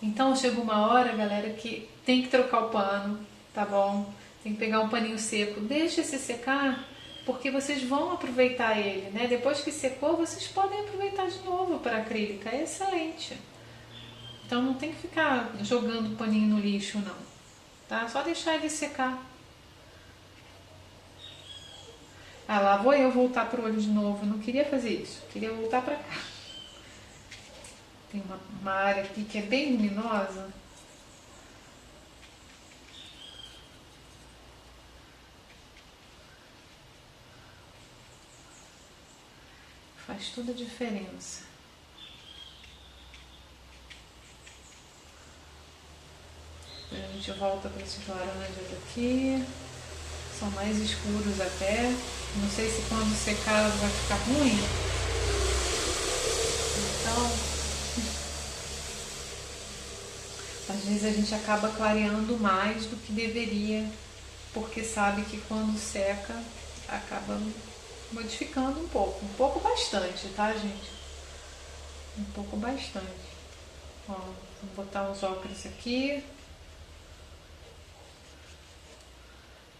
Então chega uma hora, galera, que tem que trocar o pano, tá bom? Tem que pegar um paninho seco, deixa se secar, porque vocês vão aproveitar ele, né? Depois que secou, vocês podem aproveitar de novo para acrílica, é excelente. Então não tem que ficar jogando o paninho no lixo, não, tá? Só deixar ele secar. Ah, lá vou eu voltar pro olho de novo. Eu não queria fazer isso. Eu queria voltar pra cá. Tem uma área aqui que é bem luminosa. Faz toda a diferença. A gente volta para esses laranjas aqui. São mais escuros até. Não sei se quando secar vai ficar ruim. Então, às vezes a gente acaba clareando mais do que deveria, porque sabe que quando seca acaba modificando um pouco bastante, tá, gente? Um pouco bastante. Ó, vou botar os óculos aqui,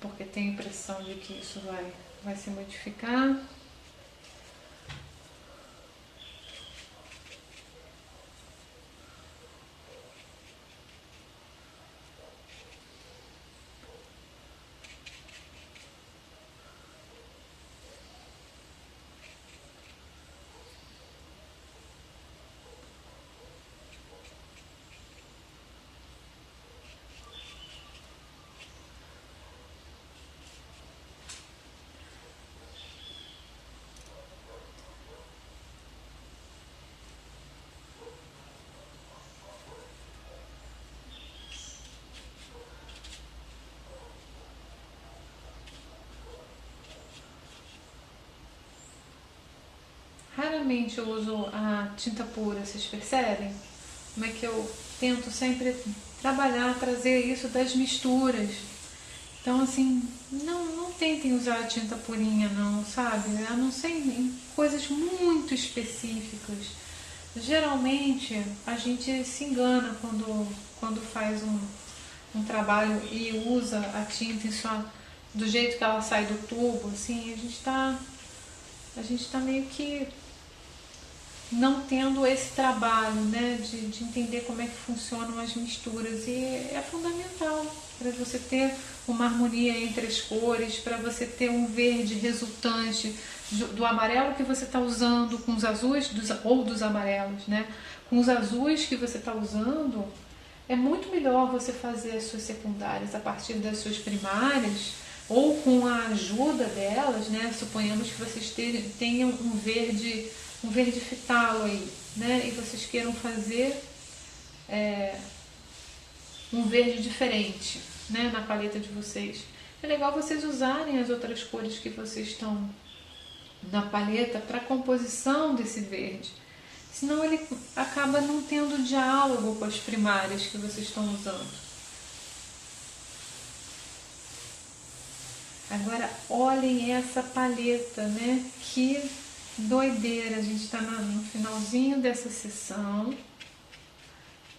porque tenho a impressão de que isso vai se modificar. raramente eu uso a tinta pura, vocês percebem? Como é que eu tento sempre trabalhar, trazer isso das misturas. Então, assim, não tentem usar a tinta purinha não, sabe? A não ser em coisas muito específicas. Geralmente, a gente se engana quando faz um trabalho e usa a tinta do jeito que ela sai do tubo, assim, a gente tá meio que não tendo esse trabalho, né, de entender como é que funcionam as misturas. E é fundamental para você ter uma harmonia entre as cores, para você ter um verde resultante do amarelo que você está usando com os azuis ou dos amarelos, né? Com os azuis que você está usando, é muito melhor você fazer as suas secundárias a partir das suas primárias ou com a ajuda delas, né? Suponhamos que vocês tenham um verde fitalo aí, né? E vocês queiram fazer um verde diferente, né? Na paleta de vocês. É legal vocês usarem as outras cores que vocês estão na paleta para a composição desse verde. Senão ele acaba não tendo diálogo com as primárias que vocês estão usando. Agora olhem essa paleta, né? Que doideira! A gente está no finalzinho dessa sessão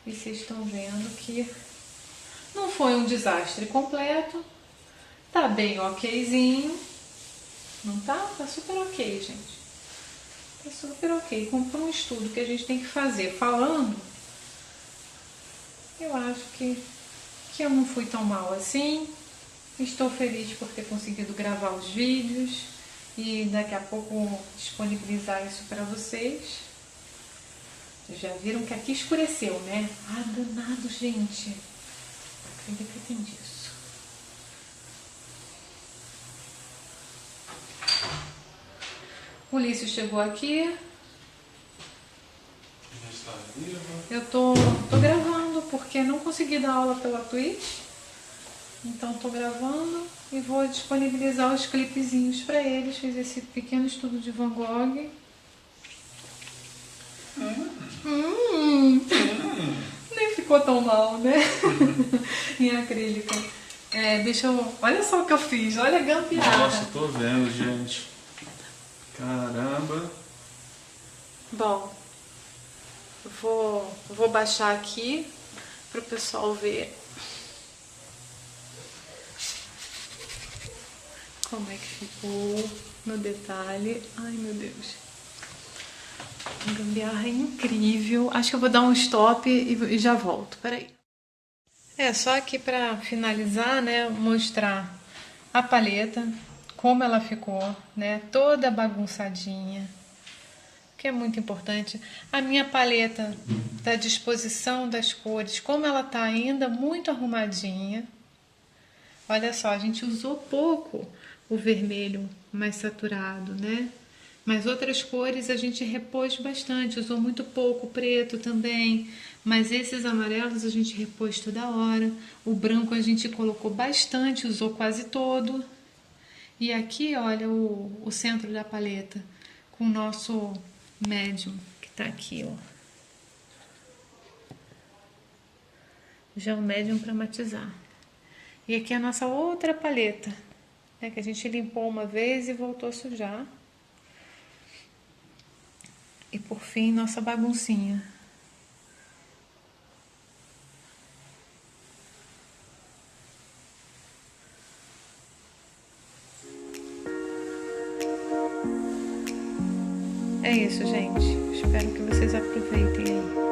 e vocês estão vendo que não foi um desastre completo. Tá bem okzinho. Não tá? Tá super ok, gente. Tá super ok. Como um estudo que a gente tem que fazer falando, eu acho que eu não fui tão mal assim. Estou feliz por ter conseguido gravar os vídeos e daqui a pouco disponibilizar isso para vocês. Vocês já viram que aqui escureceu, né? Ah, danado, gente. Acreditem disso. O Ulisses chegou aqui. Já está viva. Eu tô gravando porque não consegui dar aula pela Twitch. Então tô gravando e vou disponibilizar os clipezinhos para eles. Fiz esse pequeno estudo de Van Gogh. Nem ficou tão mal, né? Em acrílica. Deixa eu... Olha só o que eu fiz. Olha a gambiarra. Nossa, tô vendo, gente. Caramba. Bom, vou baixar aqui para o pessoal ver como é que ficou no detalhe. Ai, meu Deus. A gambiarra é incrível. Acho que eu vou dar um stop e já volto. Peraí. Só aqui para finalizar, né, mostrar a paleta, como ela ficou, né, toda bagunçadinha, que é muito importante. A minha paleta da disposição das cores, como ela tá ainda muito arrumadinha. Olha só, a gente usou pouco o vermelho mais saturado, né? Mas outras cores a gente repôs bastante, usou muito pouco, preto também. Mas esses amarelos a gente repôs toda hora. O branco a gente colocou bastante, usou quase todo. E aqui, olha, o centro da paleta, com o nosso médium, que tá aqui, ó. Já o médium para matizar. E aqui a nossa outra paleta, né, que a gente limpou uma vez e voltou a sujar. E por fim, nossa baguncinha. É isso, gente. Espero que vocês aproveitem aí.